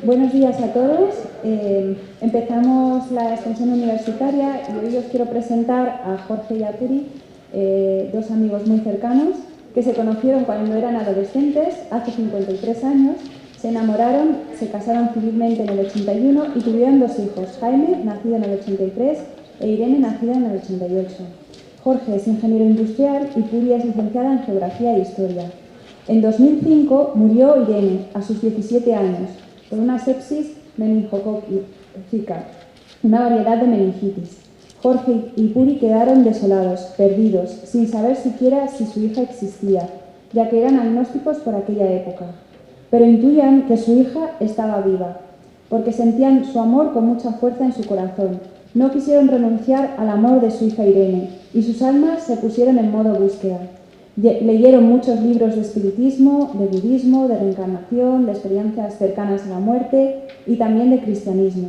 Buenos días a todos. Empezamos la extensión universitaria y hoy os quiero presentar a Jorge y a Puri, dos amigos muy cercanos que se conocieron cuando eran adolescentes, hace 53 años, se enamoraron, se casaron civilmente en el 81 y tuvieron dos hijos, Jaime, nacido en el 83, e Irene, nacida en el 88. Jorge es ingeniero industrial y Puri es licenciada en Geografía e Historia. En 2005 murió Irene, a sus 17 años, por una sepsis meningocócica, una variedad de meningitis. Jorge y Puri quedaron desolados, perdidos, sin saber siquiera si su hija existía, ya que eran agnósticos por aquella época. Pero intuían que su hija estaba viva, porque sentían su amor con mucha fuerza en su corazón. No quisieron renunciar al amor de su hija Irene, y sus almas se pusieron en modo búsqueda. Leyeron muchos libros de espiritismo, de budismo, de reencarnación, de experiencias cercanas a la muerte y también de cristianismo.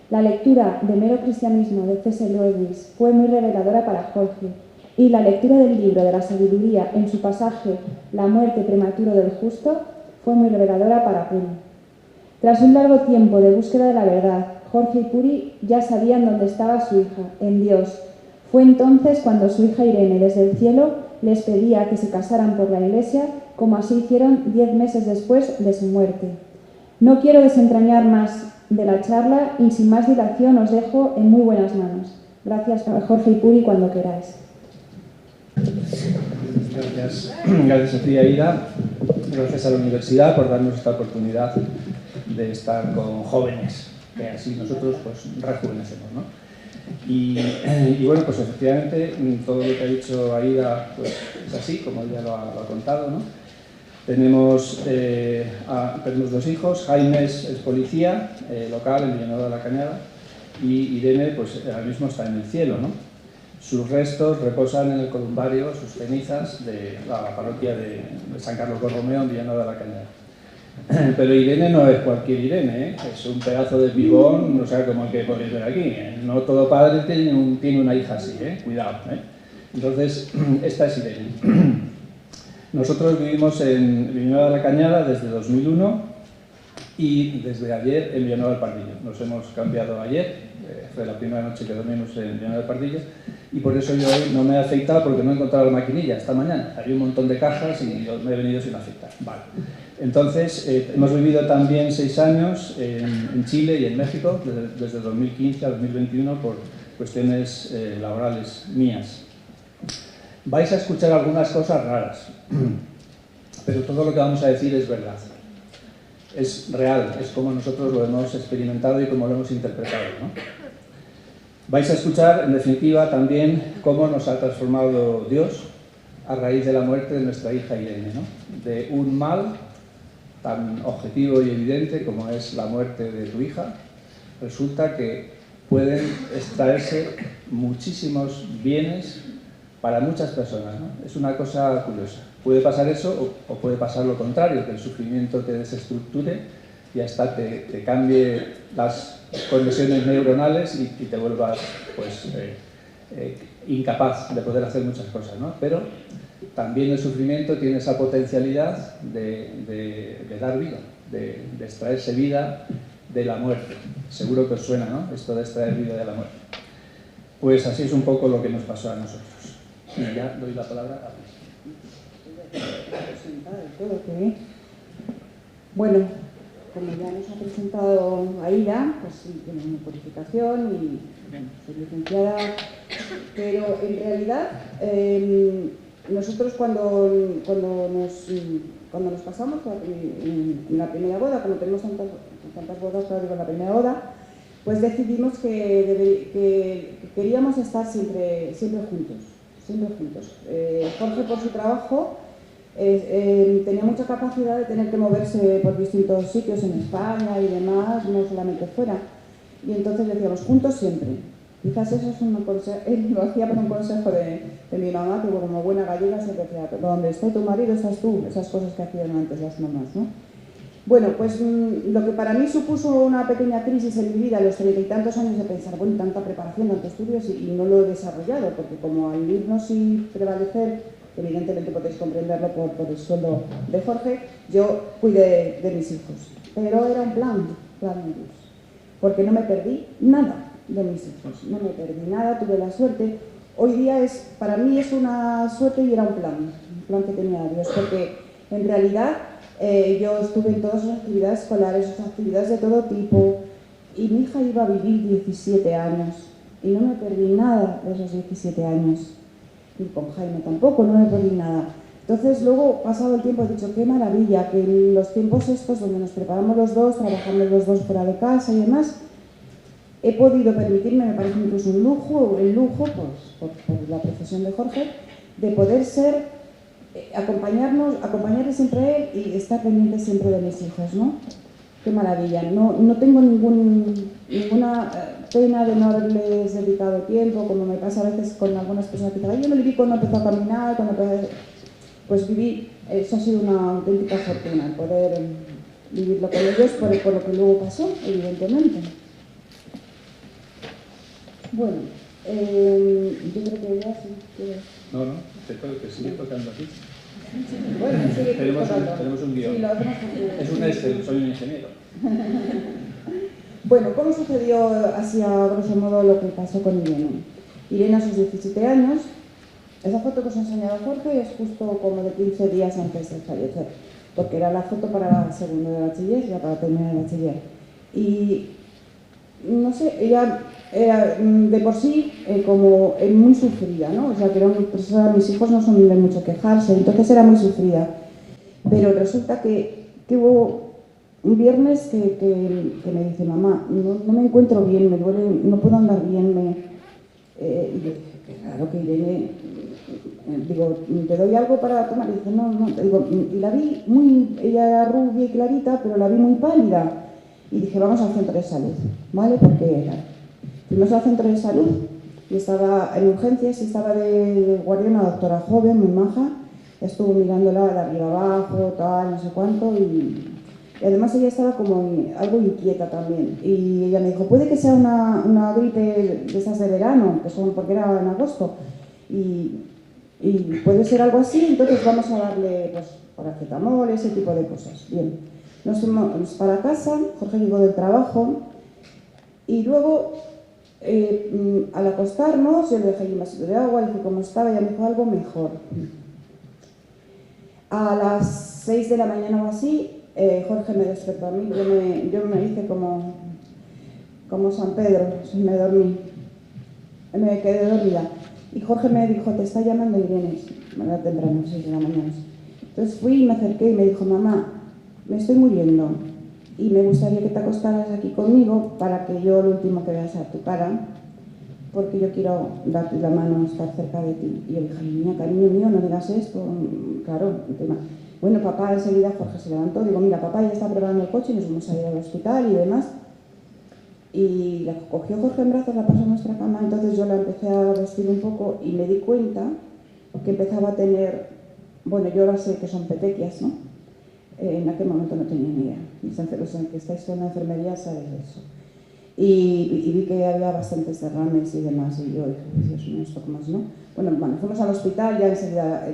La lectura de Mero Cristianismo de C.S. Lewis fue muy reveladora para Jorge, y la lectura del libro de la sabiduría en su pasaje La muerte prematura del justo fue muy reveladora para Puri. Tras un largo tiempo de búsqueda de la verdad, Jorge y Puri ya sabían dónde estaba su hija, en Dios. Fue entonces cuando su hija Irene, desde el cielo, les pedía que se casaran por la Iglesia, como así hicieron 10 meses después de su muerte. No quiero desentrañar más de la charla y sin más dilación os dejo en muy buenas manos. Gracias, Jorge y Puri, cuando queráis. Gracias a ti, Aida. Gracias a la universidad por darnos esta oportunidad de estar con jóvenes, que así nosotros pues rejuvenecemos, ¿no? Y bueno, pues efectivamente todo lo que ha dicho Aida pues, es así, como ella lo ha contado, ¿no? Tenemos dos hijos. Jaime es policía local en Villanueva de la Cañada y Irene pues ahora mismo está en el cielo, ¿no? Sus restos reposan en el columbario, sus cenizas de la parroquia de San Carlos Borromeo en Villanueva de la Cañada. Pero Irene no es cualquier Irene, ¿eh? Es un pedazo de pibón, no sé cómo el que podéis ver aquí, ¿eh? No todo padre tiene una hija así, cuidado, ¿eh? Entonces, esta es Irene. Nosotros vivimos en Villanueva de la Cañada desde 2001 y desde ayer en Villanueva del Pardillo. Nos hemos cambiado ayer, fue la primera noche que dormimos en Villanueva del Pardillo y por eso yo hoy no me he afeitado porque no he encontrado la maquinilla esta mañana. Había un montón de cajas y yo me he venido sin afeitar. Vale. Entonces, hemos vivido también 6 años en Chile y en México, desde 2015 a 2021, por cuestiones laborales mías. Vais a escuchar algunas cosas raras, pero todo lo que vamos a decir es verdad. Es real, es como nosotros lo hemos experimentado y como lo hemos interpretado, ¿no? Vais a escuchar, en definitiva, también cómo nos ha transformado Dios a raíz de la muerte de nuestra hija Irene, ¿no? De un mal tan objetivo y evidente como es la muerte de tu hija, resulta que pueden extraerse muchísimos bienes para muchas personas, ¿no? Es una cosa curiosa. Puede pasar eso o puede pasar lo contrario, que el sufrimiento te desestructure y hasta te cambie las conexiones neuronales y te vuelvas pues, incapaz de poder hacer muchas cosas, ¿no? Pero también el sufrimiento tiene esa potencialidad de dar vida, de extraerse vida de la muerte. Seguro que os suena, ¿no? Esto de extraer vida de la muerte. Pues así es un poco lo que nos pasó a nosotros. Y ya doy la palabra a ti. Bueno, como ya nos ha presentado Aida, pues sí, tiene una purificación y bueno, soy licenciada, pero en realidad nosotros cuando nos casamos en la primera boda, cuando tenemos tantas bodas, claro, digo, en la primera boda, pues decidimos que queríamos estar siempre juntos. Jorge, por su trabajo, tenía mucha capacidad de tener que moverse por distintos sitios en España y demás, no solamente fuera. Y entonces decíamos, juntos siempre. Quizás eso es un consejo, él lo hacía por un consejo de mi mamá, que como buena gallega siempre decía, pero donde esté tu marido estás tú, esas cosas que hacían antes las mamás, ¿no? Bueno, pues lo que para mí supuso una pequeña crisis en mi vida a los 30 y tantos años de pensar, bueno, tanta preparación, tantos estudios y no lo he desarrollado, porque como al irnos y prevalecer, evidentemente podéis comprenderlo por el sueldo de Jorge, yo cuidé de mis hijos. Pero era un plan, Flamingos, porque no me perdí nada de mis hijos, no me perdí nada, tuve la suerte. Hoy día para mí es una suerte y era un plan que tenía Dios, porque en realidad yo estuve en todas las actividades escolares, actividades de todo tipo, y mi hija iba a vivir 17 años, y no me perdí nada de esos 17 años, y con Jaime tampoco, no me perdí nada. Entonces luego, pasado el tiempo, he dicho, qué maravilla, que en los tiempos estos donde nos preparamos los dos, trabajamos los dos fuera de casa y demás, he podido permitirme, me parece incluso un lujo, pues, por la profesión de Jorge, de poder ser, acompañarle siempre a él y estar pendiente siempre de mis hijos, ¿no? Qué maravilla. No tengo ninguna pena de no haberles dedicado tiempo, como me pasa a veces con algunas personas que dicen, yo no le vi cuando empezó a caminar, pues viví, eso ha sido una auténtica fortuna, poder vivirlo con ellos por lo que luego pasó, evidentemente. Bueno, yo creo que ya sí. No, te sigue tocando aquí. Bueno, sigue tenemos un guión. Sí, es un Excel, soy un ingeniero. Bueno, ¿cómo sucedió así a grosso modo lo que pasó con Irene? Irene a sus 17 años, esa foto que os ha enseñado Jorge es justo como de 15 días antes de fallecer, porque era la foto para el segundo de bachiller, ya para terminar el bachiller. Y no sé, ella era de por sí como muy sufrida, ¿no? O sea, que mis hijos no son de mucho quejarse, entonces era muy sufrida. Pero resulta que hubo un viernes que me dice, mamá, no me encuentro bien, me duele, no puedo andar bien, y yo dije, qué raro que Irene, digo, ¿te doy algo para tomar? Y dice, no, digo, y la vi ella era rubia y clarita, pero la vi muy pálida. Y dije, vamos al centro de salud, ¿vale? Porque fuimos al centro de salud y estaba en urgencias y estaba de guardia una doctora joven, muy maja, estuvo mirándola de arriba abajo, tal, no sé cuánto, y además ella estaba como algo inquieta también. Y ella me dijo, puede que sea una gripe de esas de verano, porque era en agosto, y puede ser algo así, entonces vamos a darle pues, paracetamol, ese tipo de cosas. Bien. Nos fuimos para casa, Jorge llegó del trabajo y luego al acostarnos yo le dejé un vasito de agua, le dije cómo estaba y ella me dijo algo mejor. A las 6 de la mañana o así, Jorge me despertó a mí, yo me hice como San Pedro, me dormí, me quedé dormida. Y Jorge me dijo, te está llamando Irene, era temprano, 6 de la mañana. Entonces fui y me acerqué y me dijo, mamá, me estoy muriendo y me gustaría que te acostaras aquí conmigo para que yo lo último que vea sea tu cara, porque yo quiero darte la mano, estar cerca de ti. Y yo dije, niña, cariño mío, no digas esto. Claro, el tema. Bueno, papá, enseguida Jorge se levantó, digo, mira, papá ya está preparando el coche y nos vamos a ir al hospital y demás. Y la cogió Jorge en brazos, la pasó a nuestra cama, entonces yo la empecé a vestir un poco y me di cuenta que empezaba a tener, bueno, yo ahora sé que son petequias, ¿no? En aquel momento no tenía ni idea. Los que estáis en la enfermería sabéis eso. Y vi que había bastantes derrames y demás, y yo dije, Dios mío, ¿esto cómo es, no? Bueno, fuimos al hospital, ya enseguida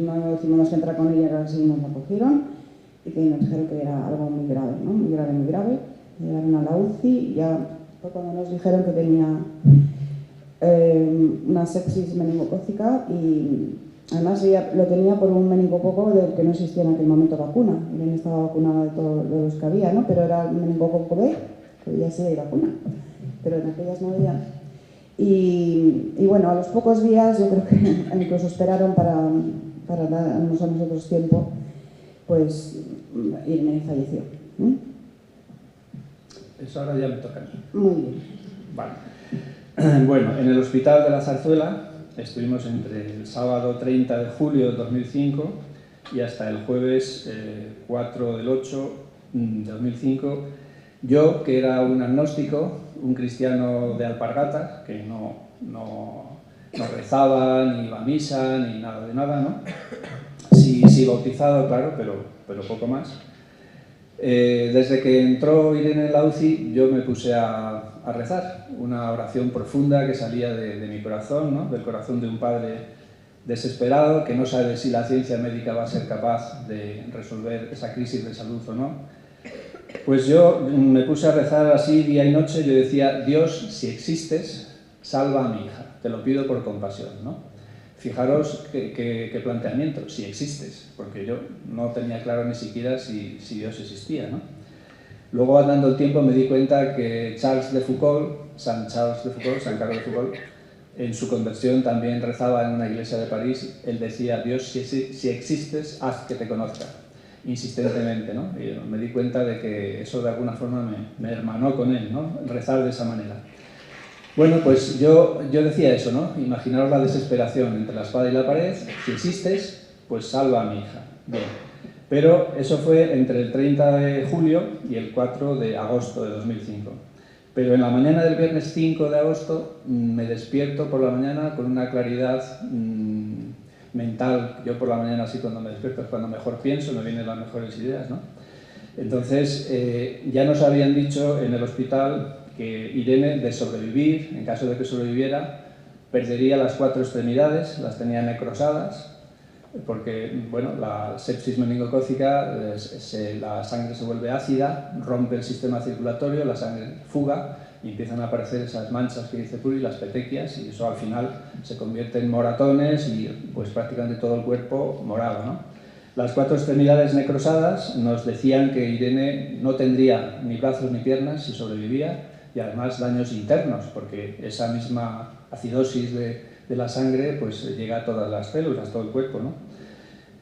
no tuvimos que entrar con ella, ahora sí nos la cogieron, y que nos dijeron que era algo muy grave, ¿no? Muy grave, muy grave. Llegaron a la UCI y ya fue cuando nos dijeron que tenía una sepsis meningocócica y además ella lo tenía por un meningococo del que no existía en aquel momento vacuna. Irene estaba vacunada de todos los que había, ¿no? Pero era el meningococo B, que ya sí hay vacuna, pero en aquellas no había. Y bueno, a los pocos días, yo creo que incluso esperaron para darnos a nosotros tiempo, pues Irene falleció. Eso ahora ya me toca a mí. Muy bien. Vale. Bueno, en el Hospital de la Zarzuela estuvimos entre el sábado 30 de julio de 2005 y hasta el jueves 4 del 8 de 2005. Yo, que era un agnóstico, un cristiano de alpargata, que no rezaba, ni iba a misa, ni nada de nada, ¿no? Sí bautizado, claro, pero poco más. Desde que entró Irene en la UCI, yo me puse a rezar una oración profunda que salía de mi corazón, ¿no? Del corazón de un padre desesperado que no sabe si la ciencia médica va a ser capaz de resolver esa crisis de salud o no. Pues yo me puse a rezar así día y noche. Yo decía: Dios, si existes, salva a mi hija, te lo pido por compasión, ¿no? Fijaros qué planteamiento, si existes, porque yo no tenía claro ni siquiera si Dios existía, ¿no? Luego, andando el tiempo, me di cuenta que San Carlos de Foucault, en su conversión también rezaba en una iglesia de París. Él decía: Dios, si existes, haz que te conozca, insistentemente, ¿no? Y me di cuenta de que eso de alguna forma me hermanó con él, ¿no? Rezar de esa manera. Bueno, pues yo decía eso, ¿no? Imaginaros la desesperación entre la espada y la pared. Si existes, pues salva a mi hija. Bien. Pero eso fue entre el 30 de julio y el 4 de agosto de 2005. Pero en la mañana del viernes 5 de agosto me despierto por la mañana con una claridad mental. Yo por la mañana, así, cuando me despierto es cuando mejor pienso, me vienen las mejores ideas, ¿no? Entonces, ya nos habían dicho en el hospital que Irene, de sobrevivir, en caso de que sobreviviera, perdería las 4 extremidades, las tenía necrosadas, porque, bueno, la sepsis meningocócica, la sangre se vuelve ácida, rompe el sistema circulatorio, la sangre fuga y empiezan a aparecer esas manchas que dice Puri, las petequias, y eso al final se convierte en moratones y pues prácticamente todo el cuerpo morado, ¿no? Las 4 extremidades necrosadas nos decían que Irene no tendría ni brazos ni piernas si sobrevivía, y además daños internos, porque esa misma acidosis de la sangre pues llega a todas las células, todo el cuerpo, ¿no?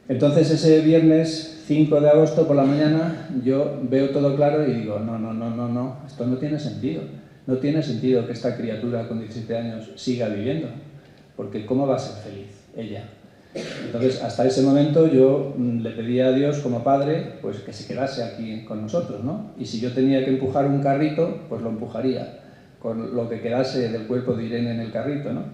Entonces, ese viernes 5 de agosto por la mañana yo veo todo claro y digo: no, esto no tiene sentido. No tiene sentido que esta criatura con 17 años siga viviendo, porque ¿cómo va a ser feliz ella? Entonces, hasta ese momento yo le pedía a Dios como padre pues que se quedase aquí con nosotros, ¿no? Y si yo tenía que empujar un carrito, pues lo empujaría, con lo que quedase del cuerpo de Irene en el carrito, ¿no?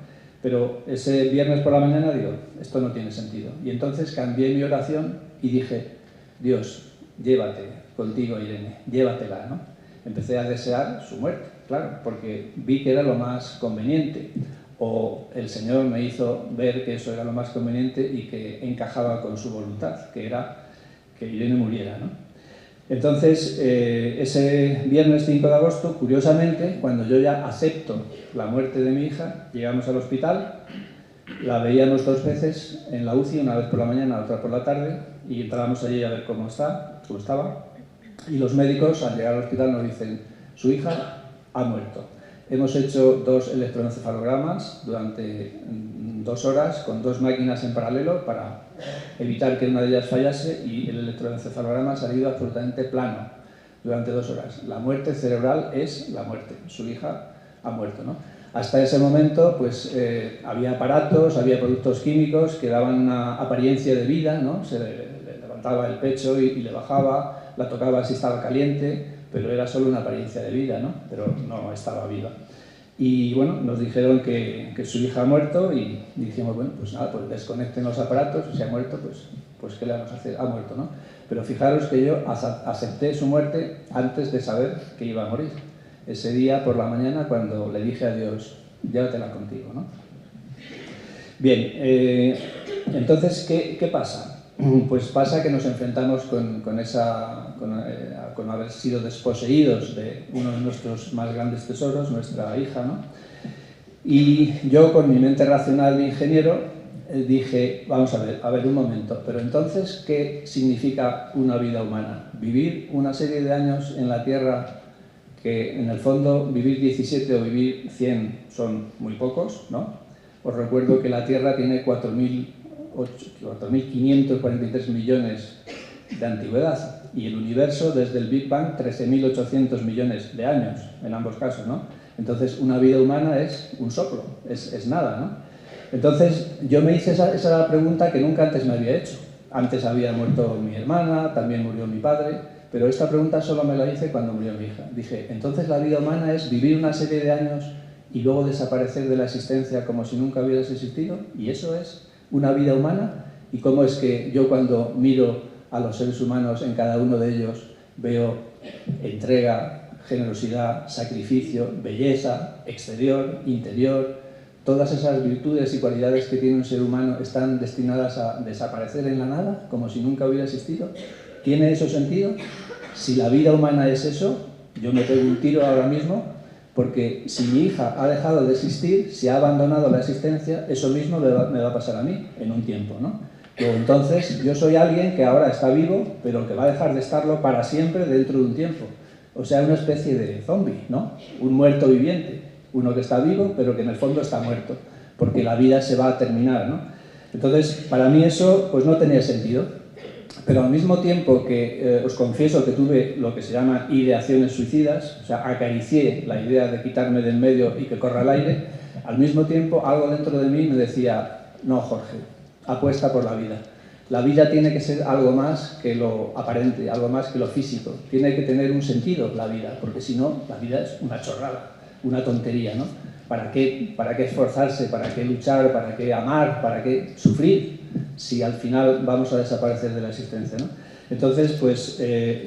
Pero ese viernes por la mañana digo: esto no tiene sentido. Y entonces cambié mi oración y dije: Dios, llévate contigo a Irene, llévatela, ¿no? Empecé a desear su muerte, claro, porque vi que era lo más conveniente. O el Señor me hizo ver que eso era lo más conveniente y que encajaba con su voluntad, que era que Irene muriera, ¿no? Entonces, ese viernes 5 de agosto, curiosamente, cuando yo ya acepto la muerte de mi hija, llegamos al hospital, la veíamos 2 veces en la UCI, una vez por la mañana, otra por la tarde, y entrábamos allí a ver cómo estaba, y los médicos, al llegar al hospital, nos dicen: su hija ha muerto. Hemos hecho 2 electroencefalogramas durante 2 horas con 2 máquinas en paralelo para evitar que una de ellas fallase, y el electroencefalograma ha salido absolutamente plano durante 2 horas. La muerte cerebral es la muerte. Su hija ha muerto, ¿no? Hasta ese momento pues había aparatos, había productos químicos que daban una apariencia de vida, ¿no? Se le levantaba el pecho y le bajaba, la tocaba si estaba caliente, pero era solo una apariencia de vida, ¿no? Pero no estaba viva. Y bueno, nos dijeron que su hija ha muerto y dijimos: bueno, pues nada, pues desconecten los aparatos, si ha muerto, pues ¿qué le vamos a hacer? Ha muerto, ¿no? Pero fijaros que yo acepté su muerte antes de saber que iba a morir. Ese día por la mañana, cuando le dije a Dios: llévatela contigo, ¿no? Bien, entonces, ¿qué pasa? Pues pasa que nos enfrentamos con haber sido desposeídos de uno de nuestros más grandes tesoros, nuestra hija, ¿no? Y yo, con mi mente racional de ingeniero, dije: vamos a ver un momento, pero entonces, ¿qué significa una vida humana? Vivir una serie de años en la Tierra, que en el fondo vivir 17 o vivir 100 son muy pocos, ¿no? Os recuerdo que la Tierra tiene 4.543 millones de antigüedad, y el universo desde el Big Bang 13.800 millones de años, en ambos casos, ¿no? Entonces, una vida humana es un soplo, es nada, ¿no? Entonces, yo me hice esa pregunta que nunca antes me había hecho. Antes había muerto mi hermana, también murió mi padre, pero esta pregunta solo me la hice cuando murió mi hija. Dije: entonces la vida humana es vivir una serie de años y luego desaparecer de la existencia como si nunca hubieras existido, y eso es una vida humana. ¿Y cómo es que yo, cuando miro a los seres humanos, en cada uno de ellos veo entrega, generosidad, sacrificio, belleza, exterior, interior? Todas esas virtudes y cualidades que tiene un ser humano están destinadas a desaparecer en la nada, como si nunca hubiera existido. ¿Tiene eso sentido? Si la vida humana es eso, yo me pego un tiro ahora mismo, porque si mi hija ha dejado de existir, si ha abandonado la existencia, eso mismo me va a pasar a mí en un tiempo, ¿no? Luego, entonces, yo soy alguien que ahora está vivo, pero que va a dejar de estarlo para siempre dentro de un tiempo. O sea, una especie de zombie, ¿no? Un muerto viviente. Uno que está vivo, pero que en el fondo está muerto, porque la vida se va a terminar, ¿no? Entonces, para mí eso pues no tenía sentido. Pero al mismo tiempo que os confieso que tuve lo que se llama ideaciones suicidas, o sea, acaricié la idea de quitarme de en medio y que corra el aire, al mismo tiempo algo dentro de mí me decía, no, Jorge, apuesta por la vida. La vida tiene que ser algo más que lo aparente, algo más que lo físico. Tiene que tener un sentido la vida, porque si no, la vida es una chorrada, una tontería, ¿no? ¿Para qué esforzarse? ¿Para qué luchar? ¿Para qué amar? ¿Para qué sufrir? Si al final vamos a desaparecer de la existencia, ¿no? Entonces, pues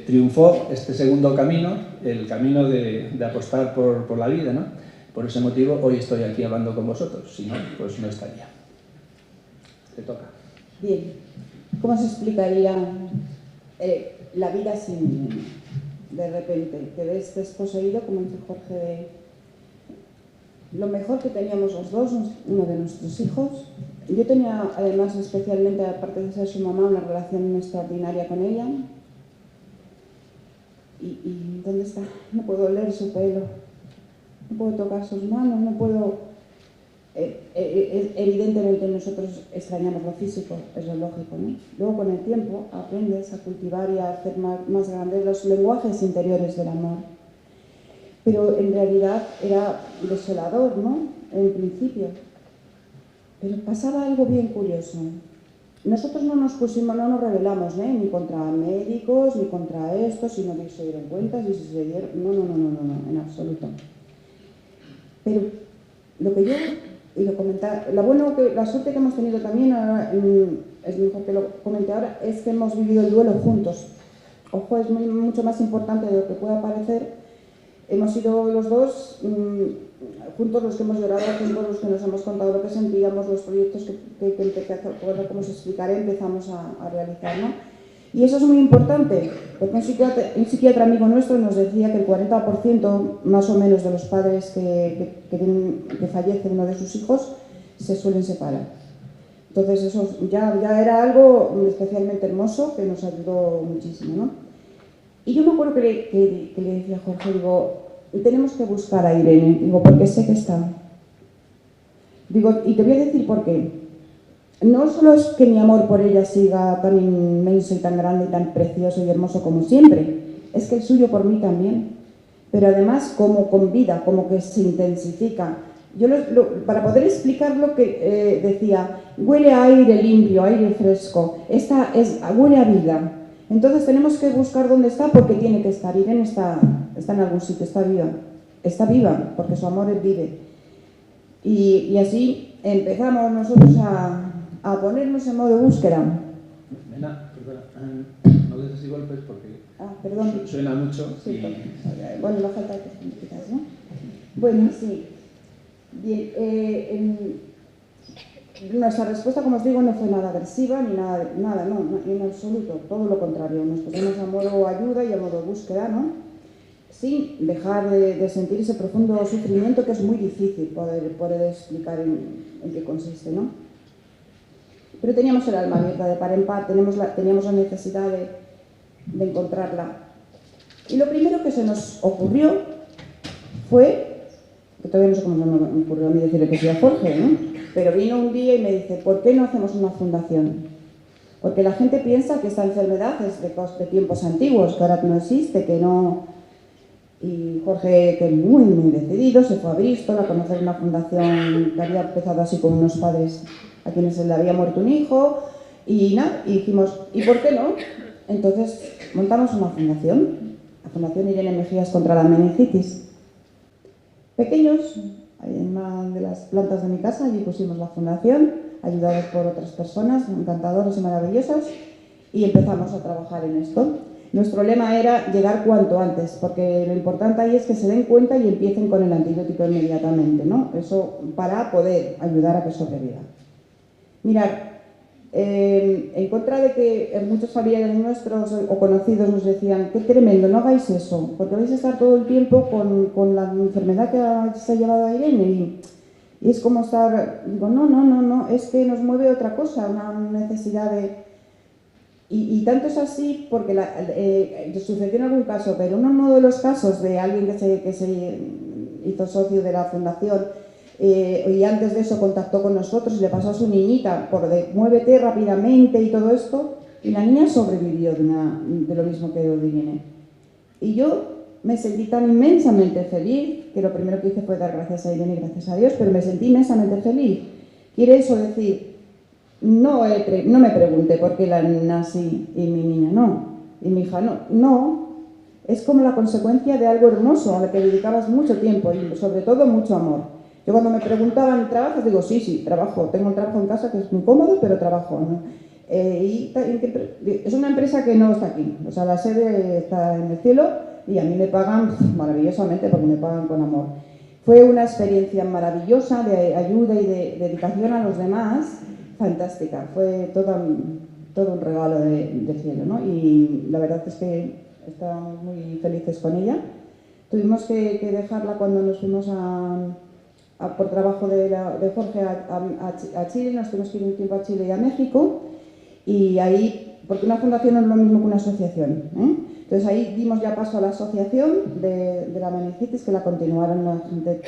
triunfó este segundo camino, el camino de apostar por la vida, ¿no? Por ese motivo hoy estoy aquí hablando con vosotros, si no, pues no estaría. Te toca. Bien, ¿cómo se explicaría la vida sin de repente? Que ves desposeído, como dice Jorge, de lo mejor que teníamos los dos, uno de nuestros hijos. Yo tenía, además, especialmente, aparte de ser su mamá, una relación extraordinaria con ella. ¿Y dónde está? No puedo oler su pelo, no puedo tocar sus manos, no puedo... evidentemente nosotros extrañamos lo físico, eso es lógico, ¿no? Luego con el tiempo aprendes a cultivar y a hacer más grandes los lenguajes interiores del amor. Pero en realidad era desolador, ¿no? En principio. Pero pasaba algo bien curioso. Nosotros no nos rebelamos, ¿eh? Ni contra médicos, ni contra esto, si no se dieron cuenta, si se dieron... No, en absoluto. Pero lo que yo... Y lo comentaba, la suerte que hemos tenido también, ahora, es mejor que lo comente ahora, es que hemos vivido el duelo juntos. Ojo, es mucho más importante de lo que pueda parecer. Hemos sido los dos juntos los que hemos llorado, juntos los que nos hemos contado lo que sentíamos, los proyectos que como os explicaré, empezamos a realizar, ¿no? Y eso es muy importante, porque un psiquiatra amigo nuestro nos decía que el 40% más o menos de los padres que fallecen uno de sus hijos se suelen separar. Entonces eso ya era algo especialmente hermoso que nos ayudó muchísimo, ¿no? Y yo me acuerdo que le decía a Jorge, digo, tenemos que buscar a Irene, digo, porque sé que está. Digo, y te voy a decir por qué. No solo es que mi amor por ella siga tan inmenso y tan grande y tan precioso y hermoso como siempre, es que el suyo por mí también. Pero además como con vida, como que se intensifica. Yo para poder explicar lo que decía, huele a aire limpio, aire fresco, huele a vida. Entonces tenemos que buscar dónde está porque tiene que estar. Irene está en algún sitio, está viva. Está viva porque su amor vive. Y así empezamos nosotros a ponernos en modo búsqueda. Nena, perdona, no des así golpes porque perdón. Suena mucho. Sí, bueno, la falta de quizás, ¿no? Bueno, sí. Bien, nuestra respuesta, como os digo, no fue nada agresiva ni nada, no, en absoluto, todo lo contrario. Nos pusimos a modo ayuda y a modo búsqueda, ¿no? Sin dejar de sentir ese profundo sufrimiento que es muy difícil poder explicar en qué consiste, ¿no? Pero teníamos el alma abierta de par en par, teníamos la necesidad de encontrarla. Y lo primero que se nos ocurrió fue, que todavía no sé cómo me ocurrió a mí decirle que sí a Jorge, ¿no? Pero vino un día y me dice, ¿por qué no hacemos una fundación? Porque la gente piensa que esta enfermedad es de tiempos antiguos, que ahora no existe, que no... Y Jorge, que es muy, muy decidido, se fue a Bristol a conocer una fundación que había empezado así con unos padres a quienes se le había muerto un hijo, y nada, y dijimos, ¿y por qué no? Entonces montamos una fundación, la Fundación Irene Mejías contra la meningitis. Pequeños, en una de las plantas de mi casa, allí pusimos la fundación, ayudados por otras personas encantadoras y maravillosas, y empezamos a trabajar en esto. Nuestro lema era llegar cuanto antes, porque lo importante ahí es que se den cuenta y empiecen con el antibiótico inmediatamente, ¿no? Eso para poder ayudar a que sobreviva. Mirad, en contra de que muchos familiares nuestros o conocidos nos decían, qué tremendo, no hagáis eso, porque vais a estar todo el tiempo con la enfermedad que se ha llevado a Irene. Y es como estar, digo, no, es que nos mueve otra cosa, una necesidad de... Y tanto es así porque sucedió en algún caso, pero uno de los casos de alguien que se hizo socio de la fundación y antes de eso contactó con nosotros y le pasó a su niñita por de muévete rápidamente y todo esto, y la niña sobrevivió de lo mismo que Irene. Y yo me sentí tan inmensamente feliz, que lo primero que hice fue dar gracias a Irene y gracias a Dios, pero me sentí inmensamente feliz. Quiere eso decir, no me pregunté por qué la nací y mi niña no, y mi hija no, es como la consecuencia de algo hermoso a lo que dedicabas mucho tiempo y sobre todo mucho amor. Yo cuando me preguntaban, ¿trabajas? Digo, sí, trabajo, tengo un trabajo en casa que es muy cómodo, pero trabajo, ¿no? Es una empresa que no está aquí, o sea, la sede está en el cielo y a mí me pagan maravillosamente porque me pagan con amor. Fue una experiencia maravillosa de ayuda y de dedicación a los demás, fantástica, fue todo un regalo del cielo, ¿no? Y la verdad es que estábamos muy felices con ella. Tuvimos que dejarla cuando nos fuimos por trabajo de Jorge a Chile, nos tuvimos que ir un tiempo a Chile y a México, y ahí, porque una fundación no es lo mismo que una asociación, entonces ahí dimos ya paso a la asociación de la meningitis, que la continuaron la gente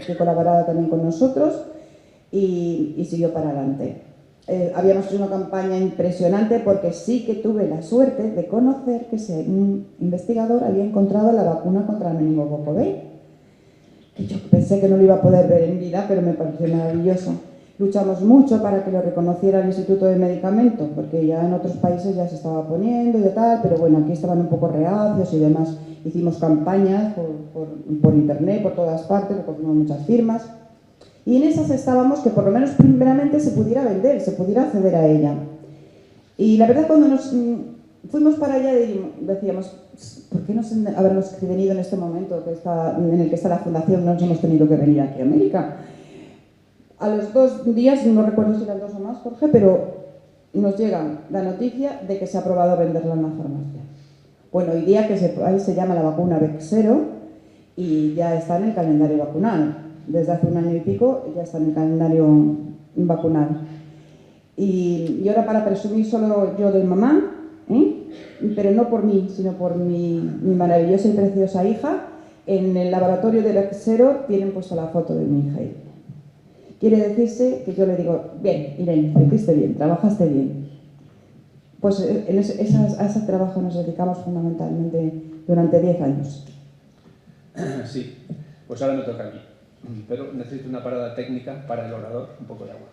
que colaboraba también con nosotros, y siguió para adelante. Habíamos hecho una campaña impresionante porque sí que tuve la suerte de conocer que un investigador había encontrado la vacuna contra el meningococo B, que yo pensé que no lo iba a poder ver en vida, pero me pareció maravilloso. Luchamos mucho para que lo reconociera el Instituto de Medicamentos, porque ya en otros países ya se estaba poniendo y tal, pero bueno, aquí estaban un poco reacios y demás. Hicimos campañas por internet, por todas partes, recogimos muchas firmas. Y en esas estábamos que por lo menos primeramente se pudiera vender, se pudiera acceder a ella. Y la verdad, cuando nos fuimos para allá decíamos, ¿por qué no habernos venido en este momento en el que está la fundación? No nos hemos tenido que venir aquí a América. A los 2 días, no recuerdo si eran 2 o más, Jorge, pero nos llega la noticia de que se ha aprobado venderla en la farmacia. Bueno, hoy día ahí se llama la vacuna Bexsero y ya está en el calendario vacunal. Desde hace 1 año y pico ya está en el calendario vacunal. Y ahora, para presumir solo yo de mamá, pero no por mí, sino por mi maravillosa y preciosa hija, en el laboratorio de Bexsero tienen puesta la foto de mi hija. Quiere decirse que yo le digo, bien, Irene, lo hiciste bien, trabajaste bien. Pues a ese trabajo nos dedicamos fundamentalmente durante 10 años. Sí, pues ahora me toca a mí. Pero necesito una parada técnica para el orador, un poco de agua.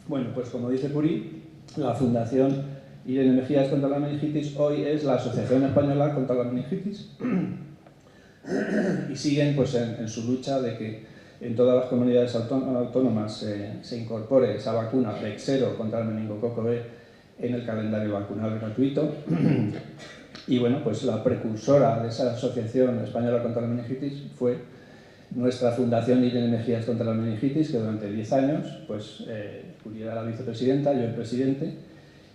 Bueno, pues como dice Puri, la Fundación Irene Mejías contra la meningitis hoy es la Asociación Española contra la Meningitis y siguen pues en su lucha de que en todas las comunidades autónomas se incorpore esa vacuna Bexsero contra el meningococo B en el calendario vacunal gratuito. Y bueno, pues la precursora de esa Asociación Española contra la Meningitis fue nuestra Fundación Irene Mejías contra la Meningitis, que durante 10 años, pues, Puri era la vicepresidenta, yo el presidente,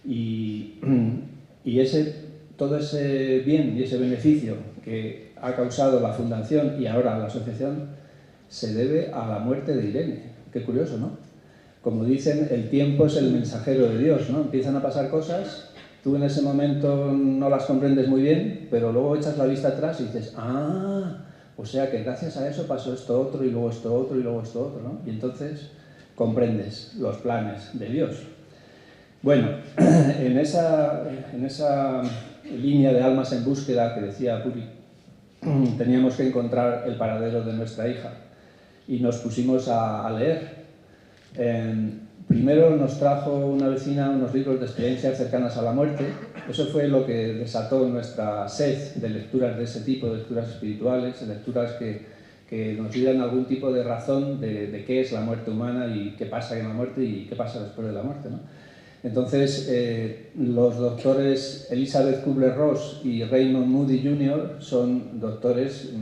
y todo ese bien y ese beneficio que ha causado la Fundación y ahora la Asociación se debe a la muerte de Irene. Qué curioso, ¿no? Como dicen, el tiempo es el mensajero de Dios, ¿no? Empiezan a pasar cosas, tú en ese momento no las comprendes muy bien, pero luego echas la vista atrás y dices, o sea que gracias a eso pasó esto otro y luego esto otro y luego esto otro, ¿no? Y entonces comprendes los planes de Dios. Bueno, en esa línea de almas en búsqueda que decía Puri, teníamos que encontrar el paradero de nuestra hija y nos pusimos a leer. Primero nos trajo una vecina unos libros de experiencias cercanas a la muerte. Eso fue lo que desató nuestra sed de lecturas de ese tipo, de lecturas espirituales, de lecturas que nos dieran algún tipo de razón de qué es la muerte humana y qué pasa en la muerte y qué pasa después de la muerte, ¿no? Entonces, los doctores Elizabeth Kubler-Ross y Raymond Moody Jr. son doctores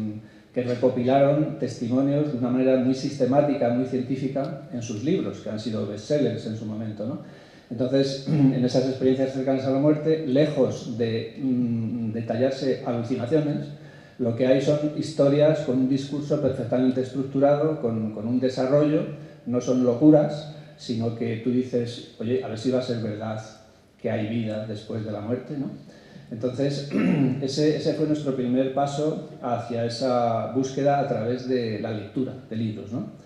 que recopilaron testimonios de una manera muy sistemática, muy científica en sus libros, que han sido bestsellers en su momento, ¿no? Entonces, en esas experiencias cercanas a la muerte, lejos de detallarse alucinaciones, lo que hay son historias con un discurso perfectamente estructurado, con un desarrollo, no son locuras, sino que tú dices, oye, a ver si va a ser verdad que hay vida después de la muerte, ¿no? Entonces, ese fue nuestro primer paso hacia esa búsqueda a través de la lectura de libros, ¿no?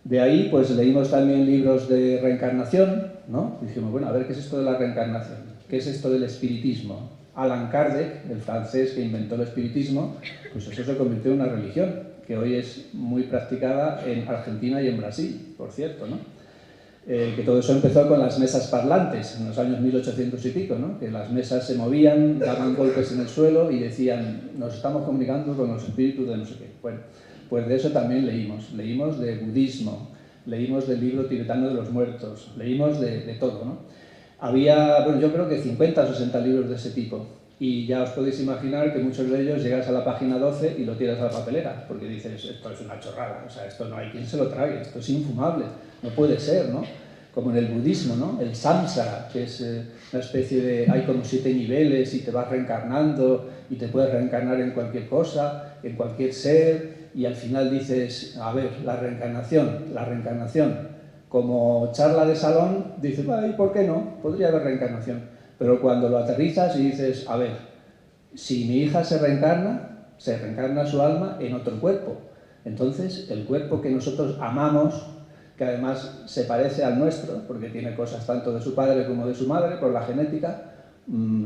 De ahí, pues leímos también libros de reencarnación, ¿no? Dijimos, bueno, a ver, ¿qué es esto de la reencarnación? ¿Qué es esto del espiritismo? Allan Kardec, el francés que inventó el espiritismo, pues eso se convirtió en una religión, que hoy es muy practicada en Argentina y en Brasil, por cierto, ¿no? Que todo eso empezó con las mesas parlantes, en los años 1800 y pico, ¿no? Que las mesas se movían, daban golpes en el suelo y decían, nos estamos comunicando con los espíritus de no sé qué. Bueno, pues de eso también leímos de budismo, leímos del libro tibetano de los muertos, leímos de todo, ¿no? Había, bueno, yo creo que 50 o 60 libros de ese tipo, y ya os podéis imaginar que muchos de ellos llegas a la página 12 y lo tiras a la papelera, porque dices, esto es una chorrada, o sea, esto no hay quien se lo trague, esto es infumable, no puede ser, ¿no? Como en el budismo, ¿no? El samsara, que es una especie de, hay como 7 niveles y te vas reencarnando y te puedes reencarnar en cualquier cosa, en cualquier ser, y al final dices, a ver, la reencarnación, como charla de salón, dices, ay, ¿por qué no? Podría haber reencarnación. Pero cuando lo aterrizas y dices, a ver, si mi hija se reencarna su alma en otro cuerpo. Entonces, el cuerpo que nosotros amamos, que además se parece al nuestro, porque tiene cosas tanto de su padre como de su madre, por la genética,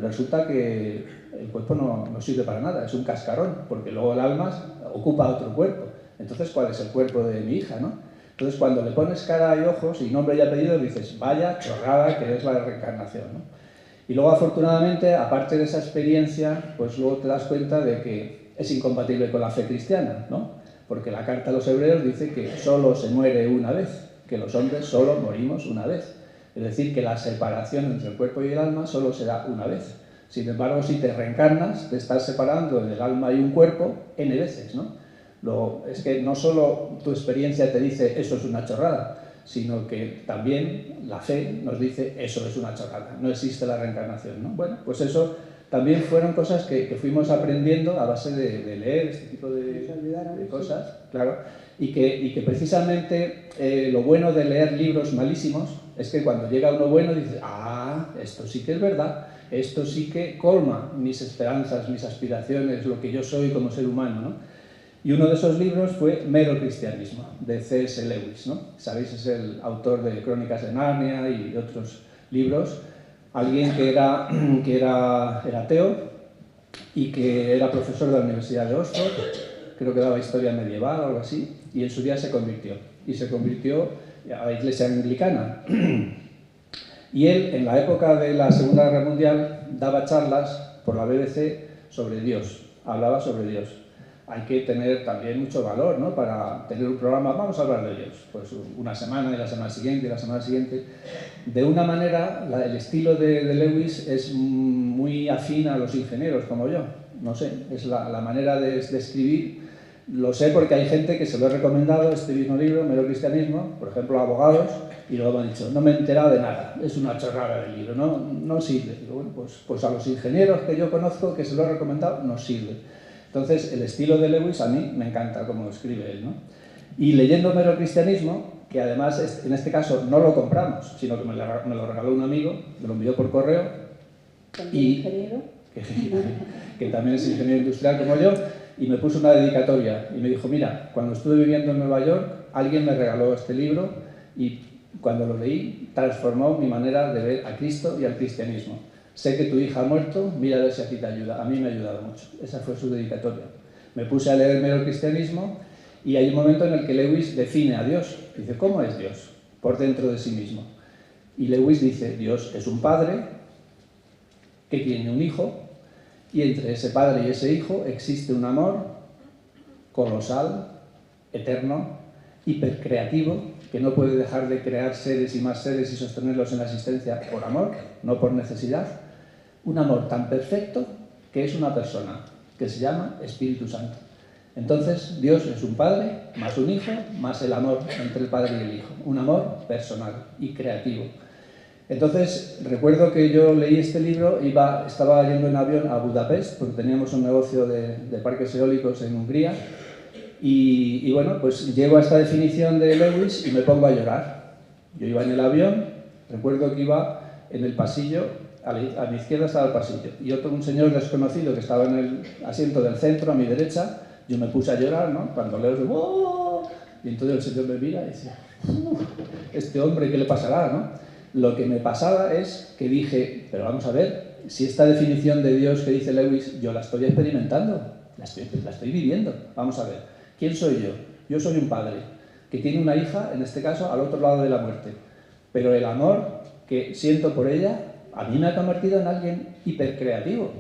resulta que el cuerpo no sirve para nada, es un cascarón, porque luego el alma ocupa otro cuerpo. Entonces, ¿cuál es el cuerpo de mi hija, no? Entonces, cuando le pones cara y ojos y nombre y apellido, dices, vaya chorrada que es la reencarnación, ¿no? Y luego, afortunadamente, aparte de esa experiencia, pues luego te das cuenta de que es incompatible con la fe cristiana, ¿no? Porque la carta a los hebreos dice que solo se muere una vez, que los hombres solo morimos una vez. Es decir, que la separación entre el cuerpo y el alma solo se da una vez. Sin embargo, si te reencarnas, te estás separando del alma y un cuerpo N veces, ¿no? Es que no solo tu experiencia te dice eso es una chorrada, sino que también la fe nos dice eso es una chorrada, no existe la reencarnación, ¿no? Bueno, pues eso también fueron cosas que fuimos aprendiendo a base de leer este tipo de cosas, claro, y que precisamente lo bueno de leer libros malísimos es que cuando llega uno bueno dices, ah, esto sí que es verdad, esto sí que colma mis esperanzas, mis aspiraciones, lo que yo soy como ser humano, ¿no? Y uno de esos libros fue Mero Cristianismo, de C.S. Lewis, ¿no? Sabéis, es el autor de Crónicas de Narnia y de otros libros. Alguien que era ateo y que era profesor de la Universidad de Oxford, creo que daba historia medieval o algo así, y en su día se convirtió. Y se convirtió a la Iglesia Anglicana. Y él, en la época de la Segunda Guerra Mundial, daba charlas por la BBC sobre Dios, hablaba sobre Dios. Hay que tener también mucho valor, ¿no? Para tener un programa, vamos a hablar de Dios, pues una semana y la semana siguiente y la semana siguiente. De una manera, el estilo de Lewis es muy afín a los ingenieros como yo, no sé, es la manera de escribir. Lo sé porque hay gente que se lo he recomendado, este mismo libro, Mero Cristianismo, por ejemplo, abogados, y luego me han dicho, no me he enterado de nada, es una chorrada del libro, no sirve. Digo, bueno, pues a los ingenieros que yo conozco, que se lo he recomendado, no sirve. Entonces, el estilo de Lewis a mí me encanta cómo escribe él, ¿no? Y leyendo Mero Cristianismo, que además en este caso no lo compramos, sino que me lo regaló un amigo, me lo envió por correo, y que también es ingeniero industrial como yo, y me puso una dedicatoria y me dijo, mira, cuando estuve viviendo en Nueva York, alguien me regaló este libro y cuando lo leí transformó mi manera de ver a Cristo y al cristianismo. Sé que tu hija ha muerto, mira a ver si a ti te ayuda. A mí me ha ayudado mucho. Esa fue su dedicatoria. Me puse a leer Mero Cristianismo y hay un momento en el que Lewis define a Dios. Dice, ¿cómo es Dios? Por dentro de sí mismo. Y Lewis dice, Dios es un padre que tiene un hijo y entre ese padre y ese hijo existe un amor colosal, eterno, hipercreativo, que no puede dejar de crear seres y más seres y sostenerlos en la existencia por amor, no por necesidad. Un amor tan perfecto que es una persona, que se llama Espíritu Santo. Entonces, Dios es un padre, más un hijo, más el amor entre el padre y el hijo. Un amor personal y creativo. Entonces, recuerdo que yo leí este libro, estaba yendo en avión a Budapest, porque teníamos un negocio de parques eólicos en Hungría, y bueno, pues llego a esta definición de Lewis y me pongo a llorar. Yo iba en el avión, recuerdo que iba en el pasillo, a mi izquierda estaba el pasillo, y un señor desconocido que estaba en el asiento del centro, a mi derecha. Yo me puse a llorar, ¿no? Cuando leo, ¡oh! Y entonces el Señor me mira y dice, este hombre, ¿qué le pasará, no? Lo que me pasaba es que dije, pero vamos a ver, si esta definición de Dios que dice Lewis, yo la estoy experimentando, la estoy viviendo. Vamos a ver, ¿quién soy yo? Yo soy un padre que tiene una hija, en este caso, al otro lado de la muerte. Pero el amor que siento por ella, a mí me ha convertido en alguien hipercreativo.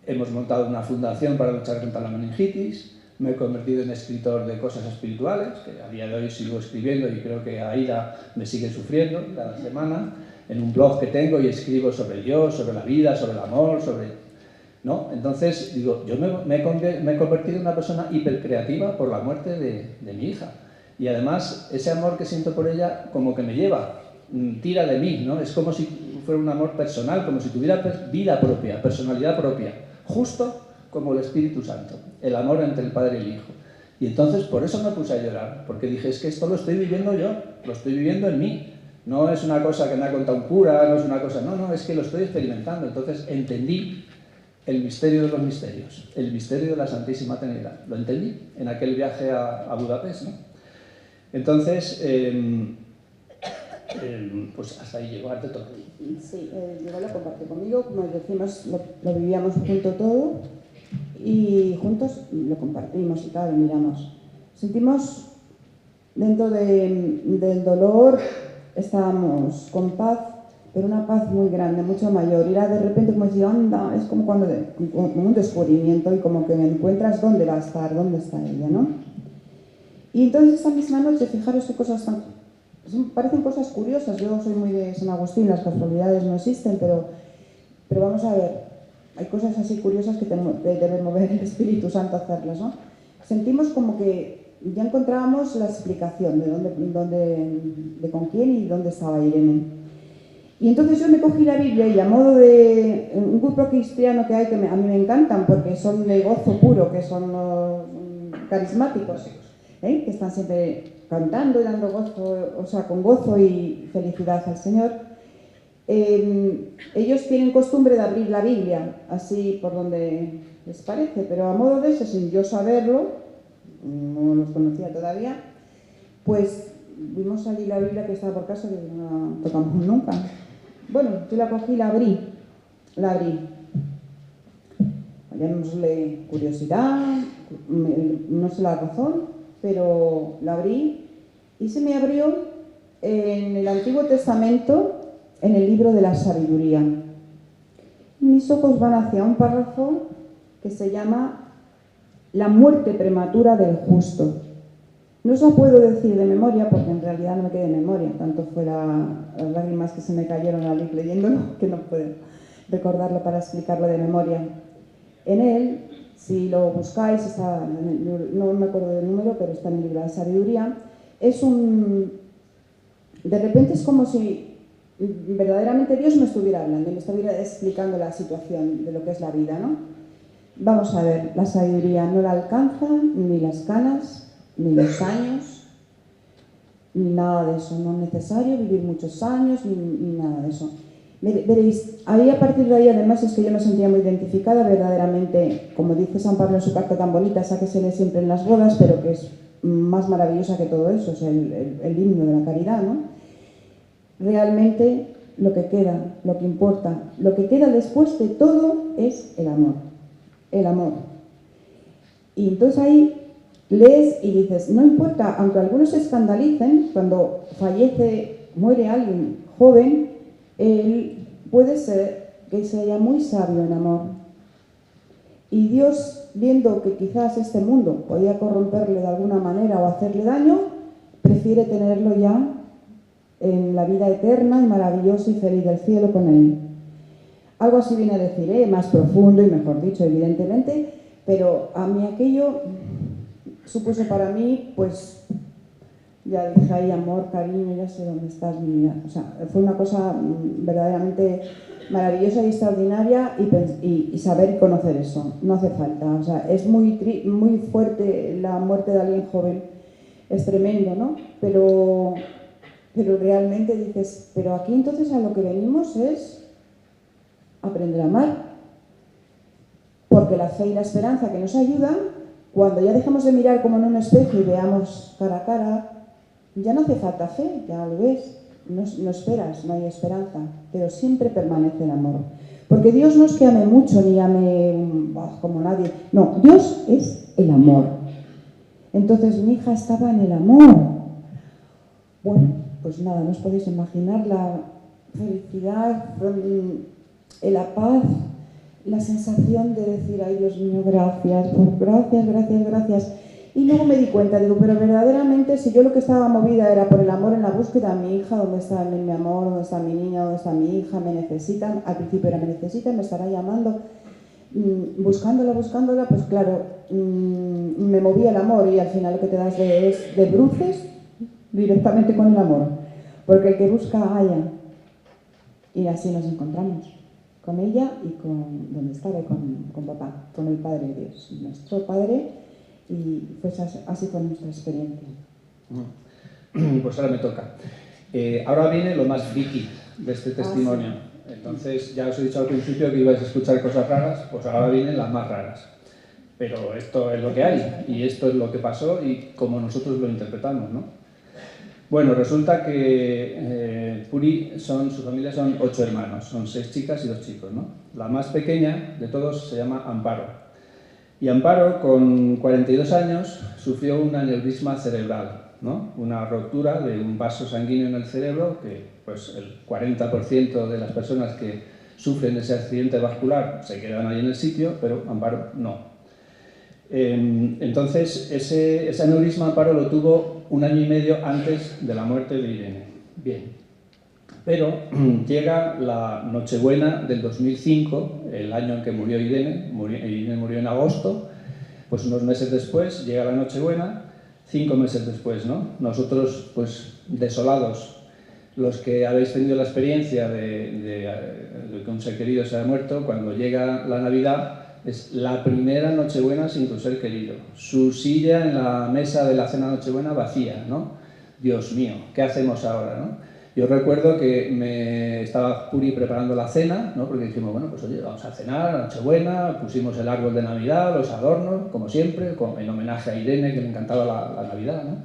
Hemos montado una fundación para luchar contra la meningitis, me he convertido en escritor de cosas espirituales, que a día de hoy sigo escribiendo y creo que Aida me sigue sufriendo cada semana, en un blog que tengo y escribo sobre Dios, sobre la vida, sobre el amor, ¿no? Entonces, digo, yo me he convertido en una persona hipercreativa por la muerte de mi hija. Y además, ese amor que siento por ella como que me lleva, tira de mí, ¿no? Es como si fuera un amor personal, como si tuviera vida propia, personalidad propia. Justo como el Espíritu Santo, el amor entre el Padre y el Hijo. Y entonces por eso me puse a llorar, porque dije, es que esto lo estoy viviendo yo, lo estoy viviendo en mí. No es una cosa que me ha contado un cura, no es una cosa, no, es que lo estoy experimentando. Entonces entendí el misterio de los misterios, el misterio de la Santísima Trinidad. Lo entendí en aquel viaje a Budapest, ¿no? Entonces, pues hasta ahí llegó Arte todo. Sí, yo lo compartí conmigo, como decimos, lo vivíamos junto todo y juntos lo compartimos y tal, lo miramos. Sentimos dentro del dolor, estábamos con paz, pero una paz muy grande, mucho mayor. Y era de repente como decir, anda, es como cuando como un descubrimiento y como que me encuentras dónde va a estar, dónde está ella, ¿no? Y entonces esa misma noche, fijaros qué cosas tan... Parecen cosas curiosas, yo soy muy de San Agustín, las casualidades no existen, pero vamos a ver, hay cosas así curiosas que debe mover el Espíritu Santo a hacerlas, ¿no? Sentimos como que ya encontrábamos la explicación de con quién y dónde estaba Irene. Y entonces yo me cogí la Biblia y a modo de un grupo cristiano que hay que a mí me encantan porque son de gozo puro, que son los carismáticos, que están siempre cantando y dando gozo, o sea, con gozo y felicidad al Señor. Ellos tienen costumbre de abrir la Biblia así por donde les parece, pero a modo de eso, sin yo saberlo, no los conocía todavía, pues vimos allí la Biblia que estaba por casa que no tocamos nunca. Bueno, yo la cogí y la abrí. Llamémosle curiosidad, no sé la razón, pero la abrí y se me abrió en el Antiguo Testamento, en el libro de la sabiduría. Mis ojos van hacia un párrafo que se llama La muerte prematura del justo. No os la puedo decir de memoria porque en realidad no me quedé de memoria, tanto fue las lágrimas que se me cayeron al ir leyéndolo que no puedo recordarlo para explicarlo de memoria. En él, si lo buscáis, no me acuerdo del número, pero está en el libro de la sabiduría, de repente es como si verdaderamente Dios me estuviera hablando y me estuviera explicando la situación de lo que es la vida, ¿no? Vamos a ver, la sabiduría no la alcanzan ni las canas, ni los años, ni nada de eso. No es necesario vivir muchos años, ni nada de eso. Veréis, ahí a partir de ahí además es que yo me sentía muy identificada verdaderamente, como dice San Pablo en su carta tan bonita, esa que se lee siempre en las bodas, pero que es más maravillosa que todo eso, es el himno de la caridad, ¿no? Realmente lo que queda, lo que importa, lo que queda después de todo es el amor. El amor. Y entonces ahí lees y dices, no importa, aunque algunos se escandalicen, cuando muere alguien joven, él puede ser que sea muy sabio en amor. Y Dios, viendo que quizás este mundo podía corromperle de alguna manera o hacerle daño, prefiere tenerlo ya en la vida eterna y maravillosa y feliz del cielo con él. Algo así viene a decir, más profundo y mejor dicho, evidentemente, pero a mí aquello supuso para mí, pues ya dije, ay, amor, cariño, ya sé dónde estás, mi vida. O sea, fue una cosa verdaderamente maravillosa y extraordinaria y saber y conocer eso. No hace falta. O sea, es muy fuerte la muerte de alguien joven. Es tremendo, ¿no? Pero realmente dices, pero aquí entonces a lo que venimos es aprender a amar. Porque la fe y la esperanza que nos ayudan, cuando ya dejamos de mirar como en un espejo y veamos cara a cara, ya no hace falta fe, ya lo ves, no esperas, no hay esperanza, pero siempre permanece el amor. Porque Dios no es que ame mucho ni ame como nadie, no, Dios es el amor. Entonces mi hija estaba en el amor. Bueno, pues nada, no os podéis imaginar la felicidad, la paz, la sensación de decir, ay Dios mío, gracias, gracias, gracias, gracias. Y luego me di cuenta, digo, pero verdaderamente si yo lo que estaba movida era por el amor en la búsqueda de mi hija, ¿dónde está mi amor? ¿Dónde está mi niña? ¿Dónde está mi hija? Me necesitan, al principio era me necesitan, me estará llamando, buscándola, pues claro, me movía el amor y al final lo que te das es de bruces directamente con el amor, porque el que busca halla, y así nos encontramos. Con ella y con donde estaba, con papá, con el Padre de Dios, nuestro Padre, y pues así fue nuestra experiencia. Pues ahora me toca. Ahora viene lo más Vicky de este testimonio. Sí. Entonces, ya os he dicho al principio que ibais a escuchar cosas raras, pues ahora vienen las más raras. Pero esto es lo que hay, y esto es lo que pasó y como nosotros lo interpretamos, ¿no? Bueno, resulta que Puri, su familia son 8 hermanos, son 6 chicas y 2 chicos, ¿no? La más pequeña de todos se llama Amparo. Y Amparo, con 42 años, sufrió un aneurisma cerebral, ¿no? Una rotura de un vaso sanguíneo en el cerebro, que pues el 40% de las personas que sufren ese accidente vascular se quedan ahí en el sitio, pero Amparo no. Entonces, ese aneurisma Amparo lo tuvo 1 año y medio antes de la muerte de Irene. Bien. Pero llega la Nochebuena del 2005, el año en que murió Irene. Irene murió en agosto, pues unos meses después llega la Nochebuena, 5 meses después, ¿no? Nosotros, pues desolados, los que habéis tenido la experiencia de que un ser querido se ha muerto, cuando llega la Navidad, es la primera Nochebuena sin tu ser querido. Su silla en la mesa de la cena Nochebuena vacía, ¿no? Dios mío, ¿qué hacemos ahora, no? Yo recuerdo que estaba Puri preparando la cena, ¿no? Porque dijimos, bueno, pues oye, vamos a cenar, Nochebuena, pusimos el árbol de Navidad, los adornos, como siempre, en homenaje a Irene, que le encantaba la Navidad, ¿no?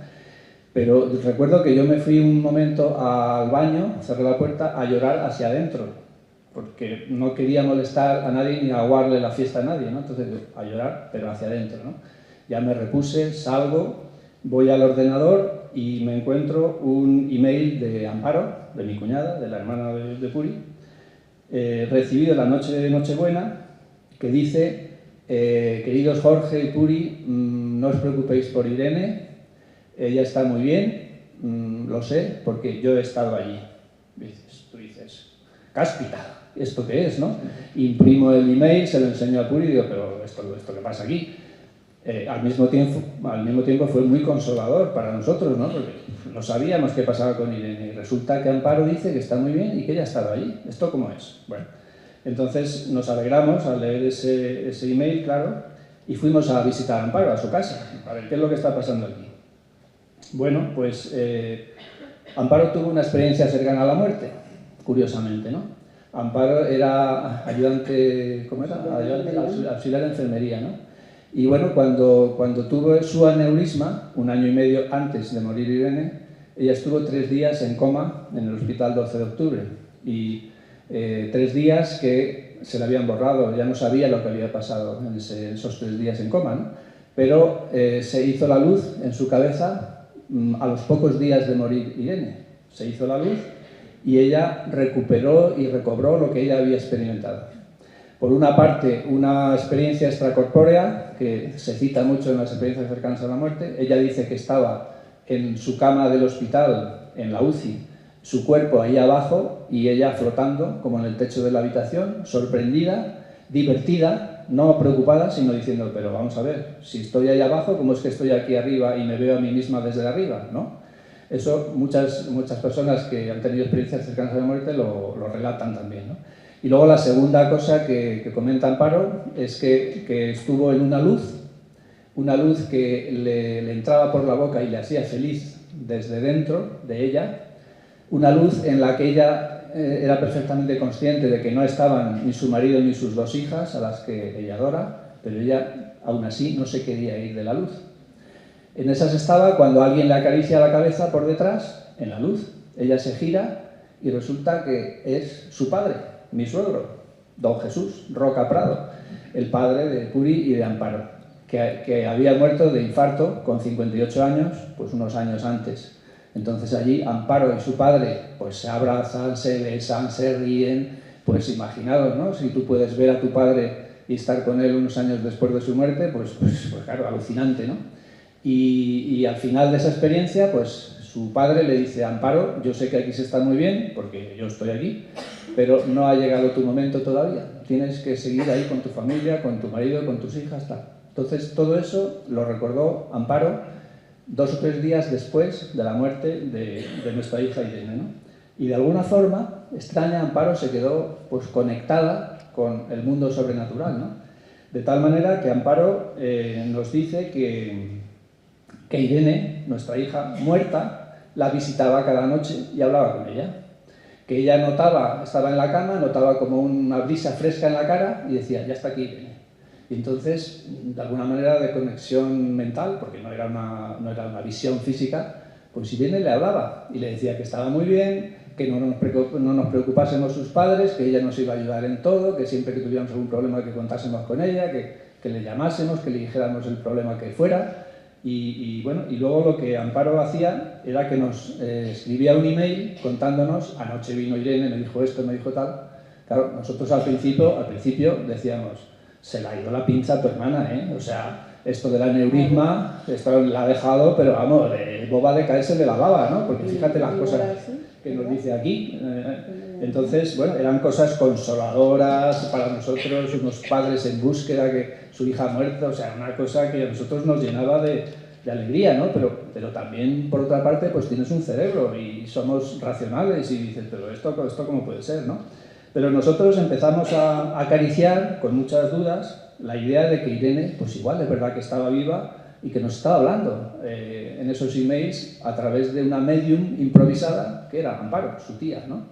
Pero recuerdo que yo me fui un momento al baño, cerré la puerta, a llorar hacia adentro, porque no quería molestar a nadie ni aguarle la fiesta a nadie, ¿no? Entonces, a llorar, pero hacia adentro, ¿no? Ya me repuse, salgo, voy al ordenador y me encuentro un email de Amparo, de mi cuñada, de la hermana de Puri, recibido la noche de Nochebuena, que dice, queridos Jorge y Puri, no os preocupéis por Irene, ella está muy bien, lo sé, porque yo he estado allí. Tú dices, cáspita, ¿esto qué es, no? Imprimo el email, se lo enseño a Puri y digo, pero ¿esto qué pasa aquí? Al mismo tiempo fue muy consolador para nosotros, ¿no? Porque no sabíamos qué pasaba con Irene. Y resulta que Amparo dice que está muy bien y que ella ha estado allí. ¿Esto cómo es? Bueno, entonces nos alegramos al leer ese email, claro, y fuimos a visitar a Amparo, a su casa, a ver qué es lo que está pasando aquí. Bueno, pues Amparo tuvo una experiencia cercana a la muerte, curiosamente, ¿no? Amparo era ayudante, ¿cómo era? Auxiliar de enfermería, ¿no? Y bueno, cuando tuvo su aneurisma, 1 año y medio antes de morir Irene, ella estuvo 3 días en coma en el hospital 12 de octubre. Y 3 días que se le habían borrado, ya no sabía lo que había pasado en esos 3 días en coma, ¿no? Pero se hizo la luz en su cabeza a los pocos días de morir Irene. Se hizo la luz y ella recuperó y recobró lo que ella había experimentado. Por una parte, una experiencia extracorpórea, que se cita mucho en las experiencias cercanas a la muerte. Ella dice que estaba en su cama del hospital, en la UCI, su cuerpo ahí abajo y ella flotando, como en el techo de la habitación, sorprendida, divertida, no preocupada, sino diciendo, pero vamos a ver, si estoy ahí abajo, ¿cómo es que estoy aquí arriba y me veo a mí misma desde arriba? ¿No? Eso muchas personas que han tenido experiencias cercanas a la muerte lo relatan también, ¿no? Y luego la segunda cosa que comenta Amparo es que estuvo en una luz que le entraba por la boca y le hacía feliz desde dentro de ella, una luz en la que ella era perfectamente consciente de que no estaban ni su marido ni sus 2 hijas, a las que ella adora, pero ella aún así no se quería ir de la luz. En esas estaba cuando alguien le acaricia la cabeza por detrás, en la luz. Ella se gira y resulta que es su padre, mi suegro, don Jesús Roca Prado, el padre de Puri y de Amparo, que había muerto de infarto con 58 años, pues unos años antes. Entonces allí Amparo y su padre pues se abrazan, se besan, se ríen, pues imaginaos, ¿no? Si tú puedes ver a tu padre y estar con él unos años después de su muerte, pues claro, alucinante, ¿no? Y al final de esa experiencia, pues su padre le dice a Amparo, yo sé que aquí se está muy bien, porque yo estoy aquí, pero no ha llegado tu momento todavía, tienes que seguir ahí con tu familia, con tu marido, con tus hijas, tal. Entonces todo eso lo recordó Amparo 2 o 3 días después de la muerte de nuestra hija Irene, ¿no? Y de alguna forma extraña, Amparo se quedó pues conectada con el mundo sobrenatural, ¿no? De tal manera que Amparo nos dice que Irene, nuestra hija muerta, la visitaba cada noche y hablaba con ella. Que ella notaba, estaba en la cama, notaba como una brisa fresca en la cara y decía, ya está aquí Irene. Y entonces, de alguna manera de conexión mental, porque no era una visión física, pues Irene le hablaba y le decía que estaba muy bien, que no nos preocupásemos sus padres, que ella nos iba a ayudar en todo, que siempre que tuviéramos algún problema que contásemos con ella, que le llamásemos, que le dijéramos el problema que fuera. Y luego lo que Amparo hacía era que nos escribía un email contándonos, anoche vino Irene, me dijo esto, me dijo tal. Claro, nosotros al principio decíamos, se le ha ido la pinza a tu hermana, ¿eh? O sea, esto del aneurisma, esto la ha dejado, pero vamos, boba de caerse de la baba, ¿no? Porque fíjate las cosas que nos dice aquí. Entonces, bueno, eran cosas consoladoras para nosotros, unos padres en búsqueda, que su hija ha muerto, o sea, una cosa que a nosotros nos llenaba de alegría, ¿no? Pero también, por otra parte, pues tienes un cerebro y somos racionales y dices, pero esto ¿cómo puede ser, no? Pero nosotros empezamos a acariciar, con muchas dudas, la idea de que Irene, pues igual es verdad que estaba viva y que nos estaba hablando en esos emails a través de una medium improvisada que era Amparo, su tía, ¿no?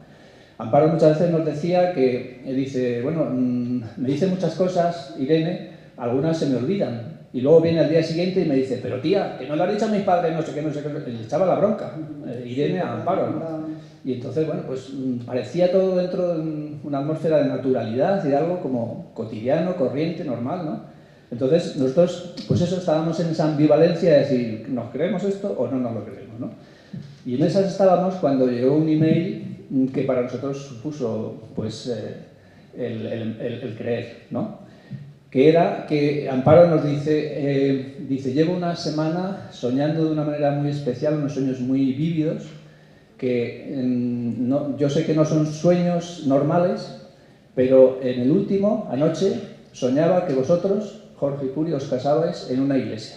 Amparo muchas veces nos decía que, dice, bueno, me dice muchas cosas, Irene, algunas se me olvidan. Y luego viene al día siguiente y me dice, pero tía, que no le han dicho a mis padres, no sé qué, le echaba la bronca, Irene a Amparo, ¿no? Y entonces, bueno, pues parecía todo dentro de una atmósfera de naturalidad y de algo como cotidiano, corriente, normal, ¿no? Entonces, nosotros, pues eso, estábamos en esa ambivalencia de decir, ¿nos creemos esto o no nos lo creemos, no? Y en esas estábamos cuando llegó un email que para nosotros supuso, pues, el creer, ¿no? Que era que Amparo nos dice, llevo una semana soñando de una manera muy especial, unos sueños muy vívidos, que yo sé que no son sueños normales, pero en el último, anoche, soñaba que vosotros, Jorge y Puri, os casabais en una iglesia.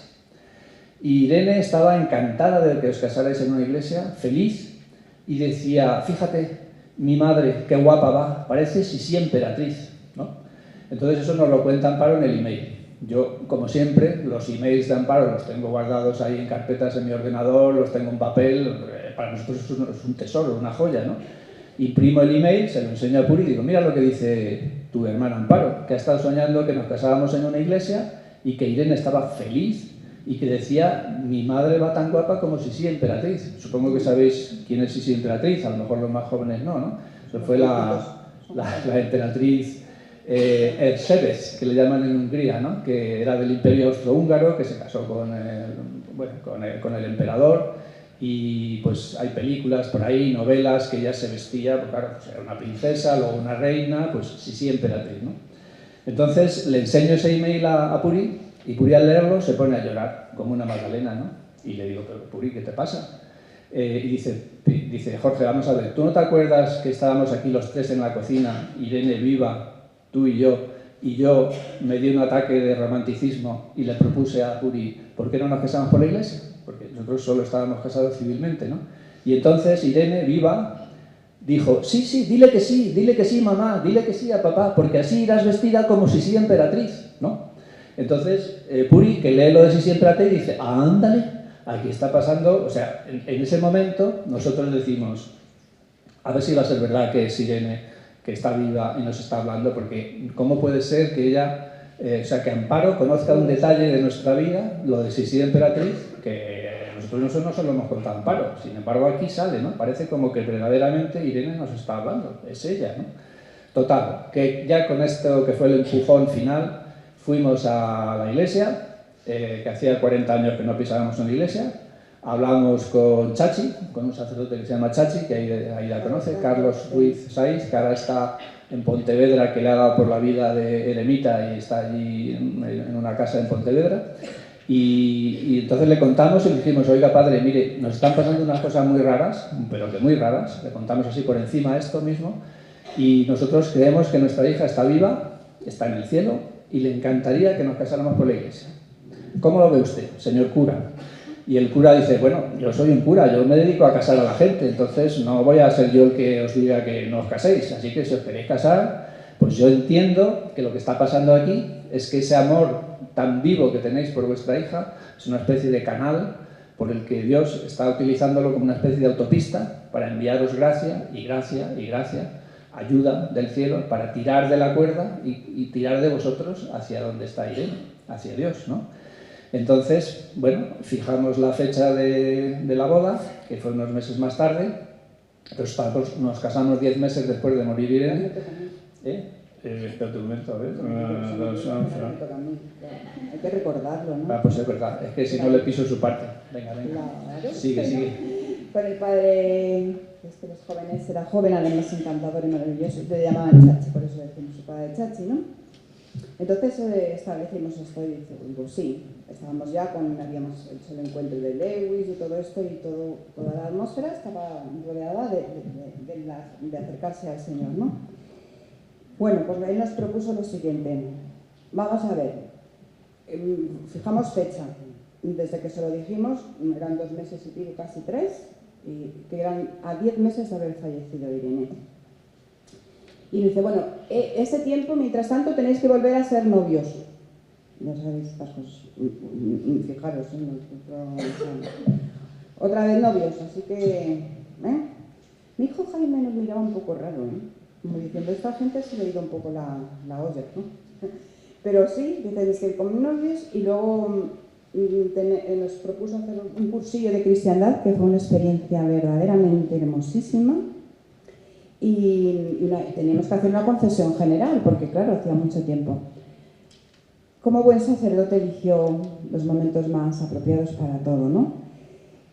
Y Irene estaba encantada de que os casarais en una iglesia, feliz, y decía, fíjate, mi madre, qué guapa va, parece Sisi emperatriz, ¿no? Entonces eso nos lo cuenta Amparo en el email. Yo, como siempre, los emails de Amparo los tengo guardados ahí en carpetas en mi ordenador, los tengo en papel, para nosotros es un tesoro, una joya, ¿no? Imprimo el email, se lo enseño a Puri y digo, mira lo que dice tu hermana Amparo, que ha estado soñando que nos casábamos en una iglesia y que Irene estaba feliz y que decía, mi madre va tan guapa como Sisi emperatriz. Supongo que sabéis quién es Sisi emperatriz, a lo mejor los más jóvenes no, ¿no? Eso fue la emperatriz Erzsébet, que le llaman en Hungría, ¿no? Que era del Imperio Austrohúngaro, que se casó con el emperador, y pues hay películas por ahí, novelas, que ella se vestía, pues claro, pues era una princesa, luego una reina, pues sí, emperatriz, ¿no? Entonces le enseño ese email a Puri, y Puri al leerlo se pone a llorar, como una magdalena, ¿no? Y le digo, pero Puri, ¿qué te pasa? Y dice, Jorge, vamos a ver, ¿tú no te acuerdas que estábamos aquí los tres en la cocina, Irene viva, tú y yo, y yo me di un ataque de romanticismo y le propuse a Puri, ¿por qué no nos casamos por la iglesia? Porque nosotros solo estábamos casados civilmente, ¿no? Y entonces Irene, viva, dijo, sí, dile que sí, mamá, dile que sí a papá, porque así irás vestida como Sisi emperatriz, ¿no? Entonces, Puri, que lee lo de Sisi emperatriz, dice, ándale, aquí está pasando, o sea, en ese momento nosotros decimos, a ver si va a ser verdad que es Irene, que está viva y nos está hablando, porque ¿cómo puede ser que ella, o sea, que Amparo conozca un detalle de nuestra vida, lo de Sisi emperatriz, que nosotros no se lo hemos contado a Amparo, sin embargo aquí sale, ¿no? Parece como que verdaderamente Irene nos está hablando, es ella, ¿no? Total, que ya con esto que fue el empujón final, fuimos a la iglesia, que hacía 40 años que no pisábamos una iglesia, hablamos con Chachi, con un sacerdote que se llama Chachi, que ahí la conoce, Carlos Ruiz Saiz, que ahora está en Pontevedra, que le ha dado por la vida de eremita y está allí en una casa en Pontevedra. Y entonces le contamos y le dijimos, oiga padre, mire, nos están pasando unas cosas muy raras, pero que muy raras, le contamos así por encima esto mismo, y nosotros creemos que nuestra hija está viva, está en el cielo, y le encantaría que nos casáramos por la iglesia. ¿Cómo lo ve usted, señor cura? Y el cura dice, bueno, yo soy un cura, yo me dedico a casar a la gente, entonces no voy a ser yo el que os diga que no os caséis, así que si os queréis casar, pues yo entiendo que lo que está pasando aquí es que ese amor tan vivo que tenéis por vuestra hija es una especie de canal por el que Dios está utilizándolo como una especie de autopista para enviaros gracia y gracia y gracia, ayuda del cielo para tirar de la cuerda y tirar de vosotros hacia donde está Irene, hacia Dios, ¿no? Entonces, bueno, fijamos la fecha de la boda, que fue unos meses más tarde, nos casamos 10 meses después de morir Irene. Espera un momento, a ver. Hay que recordarlo, ¿no? Ah, pues es verdad, es que si no le piso su parte. Venga. Claro. Sigue. Con el padre, este los jóvenes, era joven, además encantador y maravilloso, le llamaban Chachi, por eso decimos su padre Chachi, ¿no? Entonces establecimos esto y digo, sí, estábamos ya habíamos hecho el encuentro de Lewis y todo esto y toda la atmósfera estaba rodeada de acercarse al Señor, ¿no? Bueno, pues él nos propuso lo siguiente, vamos a ver, fijamos fecha, desde que se lo dijimos, eran 2 meses y pico, casi 3, y que eran a 10 meses de haber fallecido Irene. Y dice, bueno, ese tiempo, mientras tanto, tenéis que volver a ser novios. Ya sabéis estas cosas, fijaros, otra vez novios, así que, Mi hijo Jaime nos miraba un poco raro, como diciendo, esta gente se le ha ido un poco la olla, ¿no? Pero sí, tenéis que ir como novios y luego nos propuso hacer un cursillo de cristiandad, que fue una experiencia verdaderamente hermosísima. Y teníamos que hacer una confesión general, porque claro, hacía mucho tiempo. Como buen sacerdote eligió los momentos más apropiados para todo, ¿no?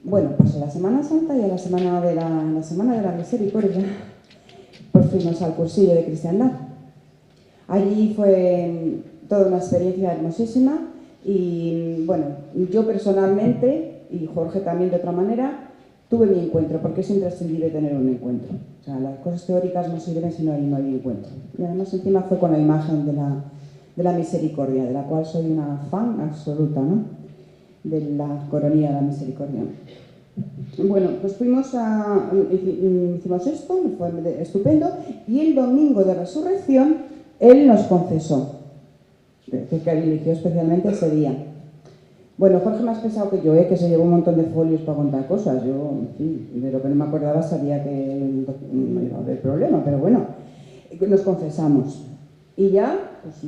Bueno, pues a la Semana Santa y a la Semana de la Misericordia, pues fuimos al cursillo de cristiandad. Allí fue toda una experiencia hermosísima y, bueno, yo personalmente, y Jorge también de otra manera, tuve mi encuentro, porque es imprescindible tener un encuentro. O sea, las cosas teóricas no sirven si no hay encuentro. Y además encima fue con la imagen de la misericordia, de la cual soy una fan absoluta, ¿no? De la coronilla de la misericordia. Bueno, pues hicimos esto, fue estupendo, y el domingo de resurrección él nos confesó, que eligió especialmente ese día. Bueno, Jorge más pesado que yo, que se llevó un montón de folios para contar cosas. Yo, en fin, de lo que no me acordaba sabía que no iba a haber problema, pero bueno, nos confesamos. Y ya, pues,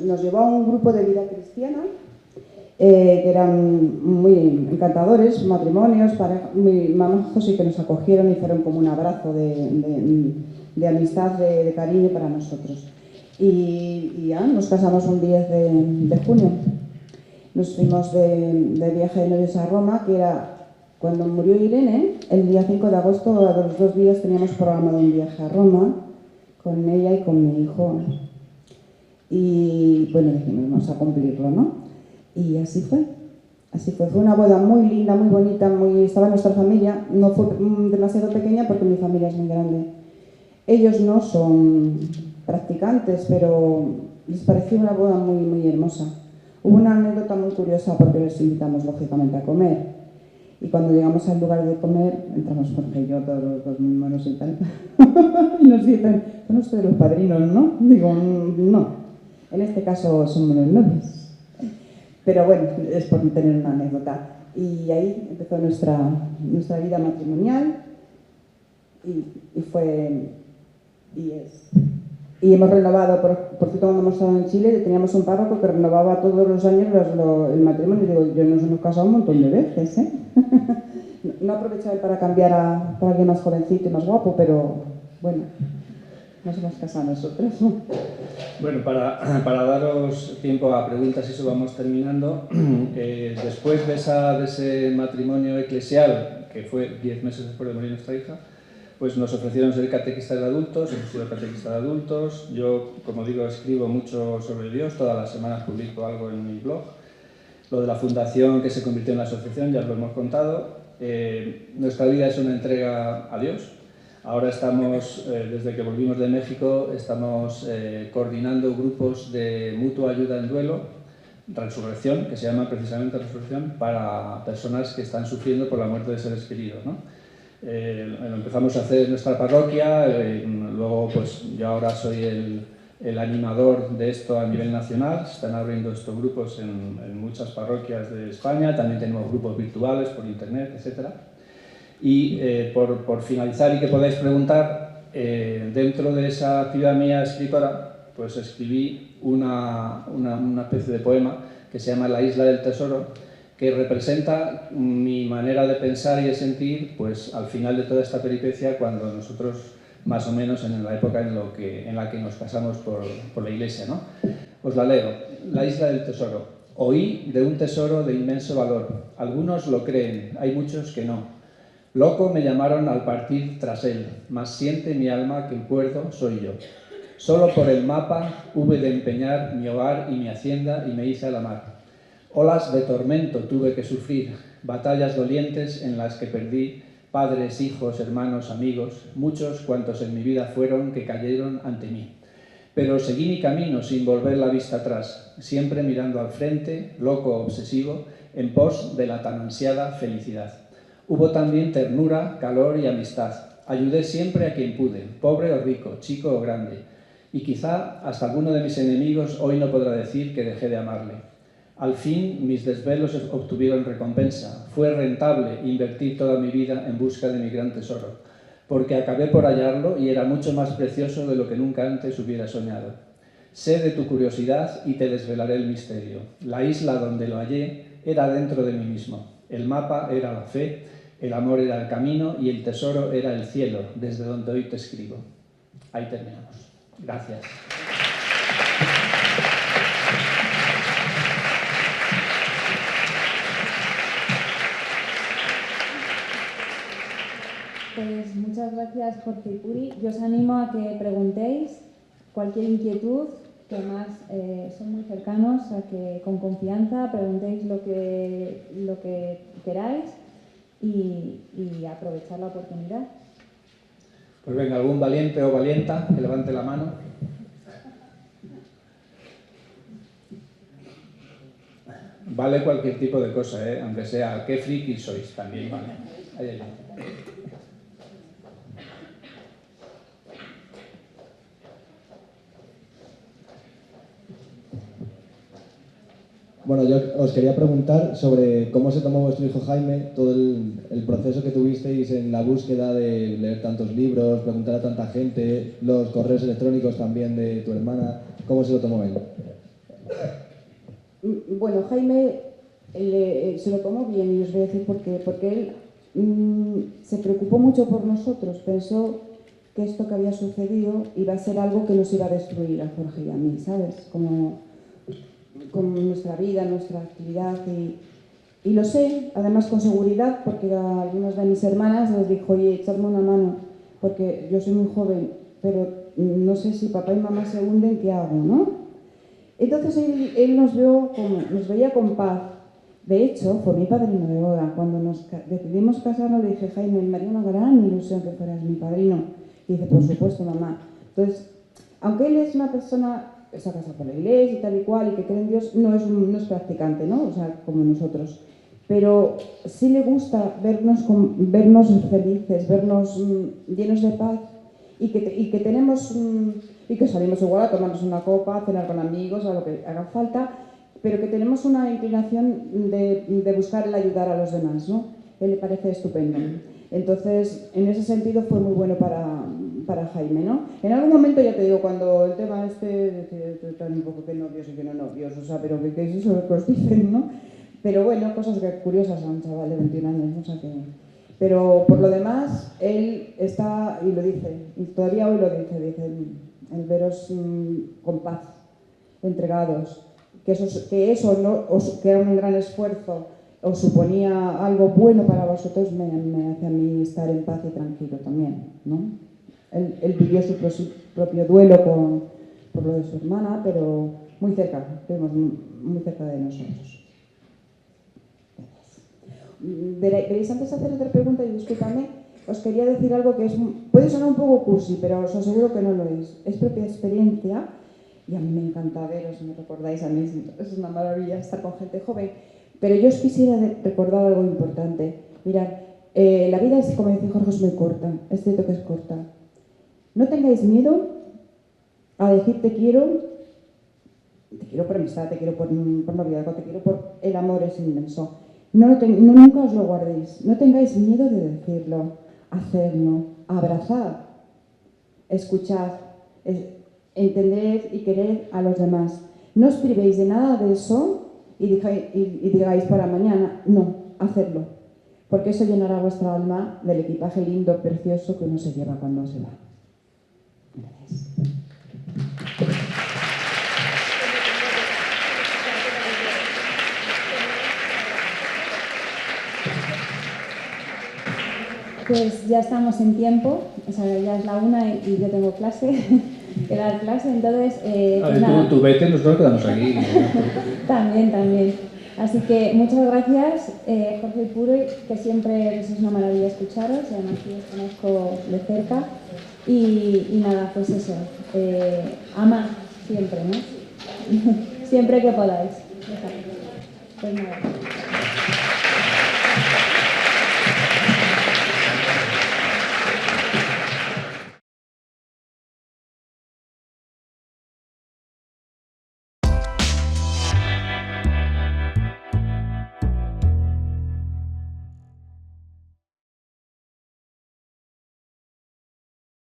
nos llevó a un grupo de vida cristiana, que eran muy encantadores, matrimonios, muy majos y que nos acogieron y fueron como un abrazo de amistad, de cariño para nosotros. Y ya nos casamos un 10 de junio. Nos fuimos de viaje de novios a Roma, que era cuando murió Irene, el día 5 de agosto, a los 2 días teníamos programado un viaje a Roma con ella y con mi hijo. Y bueno, dijimos, vamos a cumplirlo, ¿no? Y así fue. Fue una boda muy linda, muy bonita, estaba nuestra familia, no fue demasiado pequeña porque mi familia es muy grande. Ellos no son practicantes, pero les pareció una boda muy, muy hermosa. Hubo una anécdota muy curiosa porque les invitamos lógicamente a comer. Y cuando llegamos al lugar de comer, entramos Jorge y yo, todos los dos muy manos y tal, y nos dicen, son ustedes los padrinos, ¿no? Digo, no, en este caso somos los novios. Pero bueno, es por tener una anécdota. Y ahí empezó nuestra vida matrimonial y hemos renovado, por cierto, cuando hemos estado en Chile teníamos un párroco que renovaba todos los años el matrimonio. Y digo, yo nos hemos casado un montón de veces, ¿eh? No aprovechaba para cambiar para alguien más jovencito y más guapo, pero bueno, nos hemos casado nosotros. Bueno, para daros tiempo a preguntas y eso vamos terminando. Después de ese matrimonio eclesial, que fue 10 meses después de morir nuestra hija, pues nos ofrecieron ser catequistas de adultos. Hemos sido catequistas de adultos. Yo, como digo, escribo mucho sobre Dios, todas las semanas publico algo en mi blog. Lo de la fundación que se convirtió en la asociación ya os lo hemos contado. Nuestra vida es una entrega a Dios. Ahora estamos, desde que volvimos de México, estamos coordinando grupos de mutua ayuda en duelo, Resurrección, que se llama precisamente Resurrección, para personas que están sufriendo por la muerte de seres queridos, ¿no? Lo empezamos a hacer en nuestra parroquia, luego pues yo ahora soy el animador de esto a nivel nacional. Se están abriendo estos grupos en muchas parroquias de España, también tenemos grupos virtuales por internet, etc. Y por finalizar y que podáis preguntar, dentro de esa actividad mía escritora, pues escribí una especie de poema que se llama La isla del tesoro, que representa mi manera de pensar y de sentir, pues al final de toda esta peripecia, cuando nosotros, más o menos en la época en la que nos casamos por la iglesia, ¿no? Os la leo. La isla del tesoro. Oí de un tesoro de inmenso valor. Algunos lo creen, hay muchos que no. Loco me llamaron al partir tras él, mas siente mi alma que el cuerdo soy yo. Solo por el mapa hube de empeñar mi hogar y mi hacienda y me hice a la mar. Olas de tormento tuve que sufrir, batallas dolientes en las que perdí padres, hijos, hermanos, amigos, muchos cuantos en mi vida fueron que cayeron ante mí. Pero seguí mi camino sin volver la vista atrás, siempre mirando al frente, loco obsesivo, en pos de la tan ansiada felicidad. Hubo también ternura, calor y amistad. Ayudé siempre a quien pude, pobre o rico, chico o grande. Y quizá hasta alguno de mis enemigos hoy no podrá decir que dejé de amarle. Al fin, mis desvelos obtuvieron recompensa. Fue rentable invertir toda mi vida en busca de mi gran tesoro, porque acabé por hallarlo y era mucho más precioso de lo que nunca antes hubiera soñado. Sé de tu curiosidad y te desvelaré el misterio. La isla donde lo hallé era dentro de mí mismo. El mapa era la fe, el amor era el camino y el tesoro era el cielo, desde donde hoy te escribo. Ahí terminamos. Gracias. Pues muchas gracias, Jorge y Puri. Yo os animo a que preguntéis cualquier inquietud, que además son muy cercanos, a que con confianza preguntéis lo que queráis y aprovechar la oportunidad. Pues venga, algún valiente o valienta que levante la mano. Vale cualquier tipo de cosa, aunque sea qué friki sois, también vale. Ahí. Bueno, yo os quería preguntar sobre cómo se tomó vuestro hijo Jaime, todo el proceso que tuvisteis en la búsqueda de leer tantos libros, preguntar a tanta gente, los correos electrónicos también de tu hermana, ¿cómo se lo tomó él? Bueno, Jaime se lo tomó bien y os voy a decir por qué. Porque él se preocupó mucho por nosotros, pensó que esto que había sucedido iba a ser algo que nos iba a destruir a Jorge y a mí, ¿sabes? Como nuestra vida, nuestra actividad y lo sé, además con seguridad, porque a algunas de mis hermanas les dijo, oye, echadme una mano, porque yo soy muy joven, pero no sé si papá y mamá se hunden, ¿qué hago, no? Entonces él nos veía con paz. De hecho, fue mi padrino de boda. Cuando nos decidimos casarnos, le dije, Jaime, me haría una gran ilusión que fueras mi padrino. Y dice, por supuesto, mamá. Entonces, aunque él es una persona que se ha casado por la iglesia y tal y cual, y que cree en Dios, no es practicante, ¿no? O sea, como nosotros. Pero sí le gusta vernos felices, vernos llenos de paz, y que tenemos, y que salimos igual a tomarnos una copa, a cenar con amigos, a lo que haga falta, pero que tenemos una inclinación de buscar el ayudar a los demás, ¿no? Él le parece estupendo. Entonces, en ese sentido fue muy bueno para Jaime, ¿no? En algún momento, ya te digo, cuando el tema están un poco que novios y que no novios, o sea, pero ¿qué es eso que os dicen, no? Pero bueno, cosas curiosas a un chaval de 21 años, ¿no? O sea que... Pero por lo demás, él está, y lo dice, y todavía hoy lo dice, el veros con paz, entregados, que era un gran esfuerzo, os suponía algo bueno para vosotros, me hace a mí estar en paz y tranquilo también, ¿no? Él vivió su propio duelo por lo de su hermana, pero muy cerca, muy cerca de nosotros. Veréis, antes de hacer otra pregunta, y discúlpame, os quería decir algo que puede sonar un poco cursi, pero os aseguro que no lo es. Es propia experiencia, y a mí me encanta veros, me recordáis a mí, es una maravilla estar con gente joven. Pero yo os quisiera recordar algo importante. Mirad, la vida es, como dice Jorge, es muy corta, es cierto que es corta. No tengáis miedo a decir te quiero por amistad, te quiero por noviazgo, te quiero por... El amor es inmenso. Nunca os lo guardéis, no tengáis miedo de decirlo, hacerlo, abrazad, escuchad, entended y quered a los demás. No os privéis de nada de eso y digáis para mañana, no, hacerlo, porque eso llenará vuestra alma del equipaje lindo, precioso que uno se lleva cuando se va. Gracias. Pues ya estamos en tiempo, o sea, ya es la 1 y yo tengo clase, que dar clase, entonces... A ver, tú vete, nosotros quedamos aquí. También. Así que muchas gracias, Jorge y Puri, que siempre es una maravilla escucharos, y además que os conozco de cerca. Y nada, pues eso, amad siempre, ¿no? Siempre que podáis. Pues nada.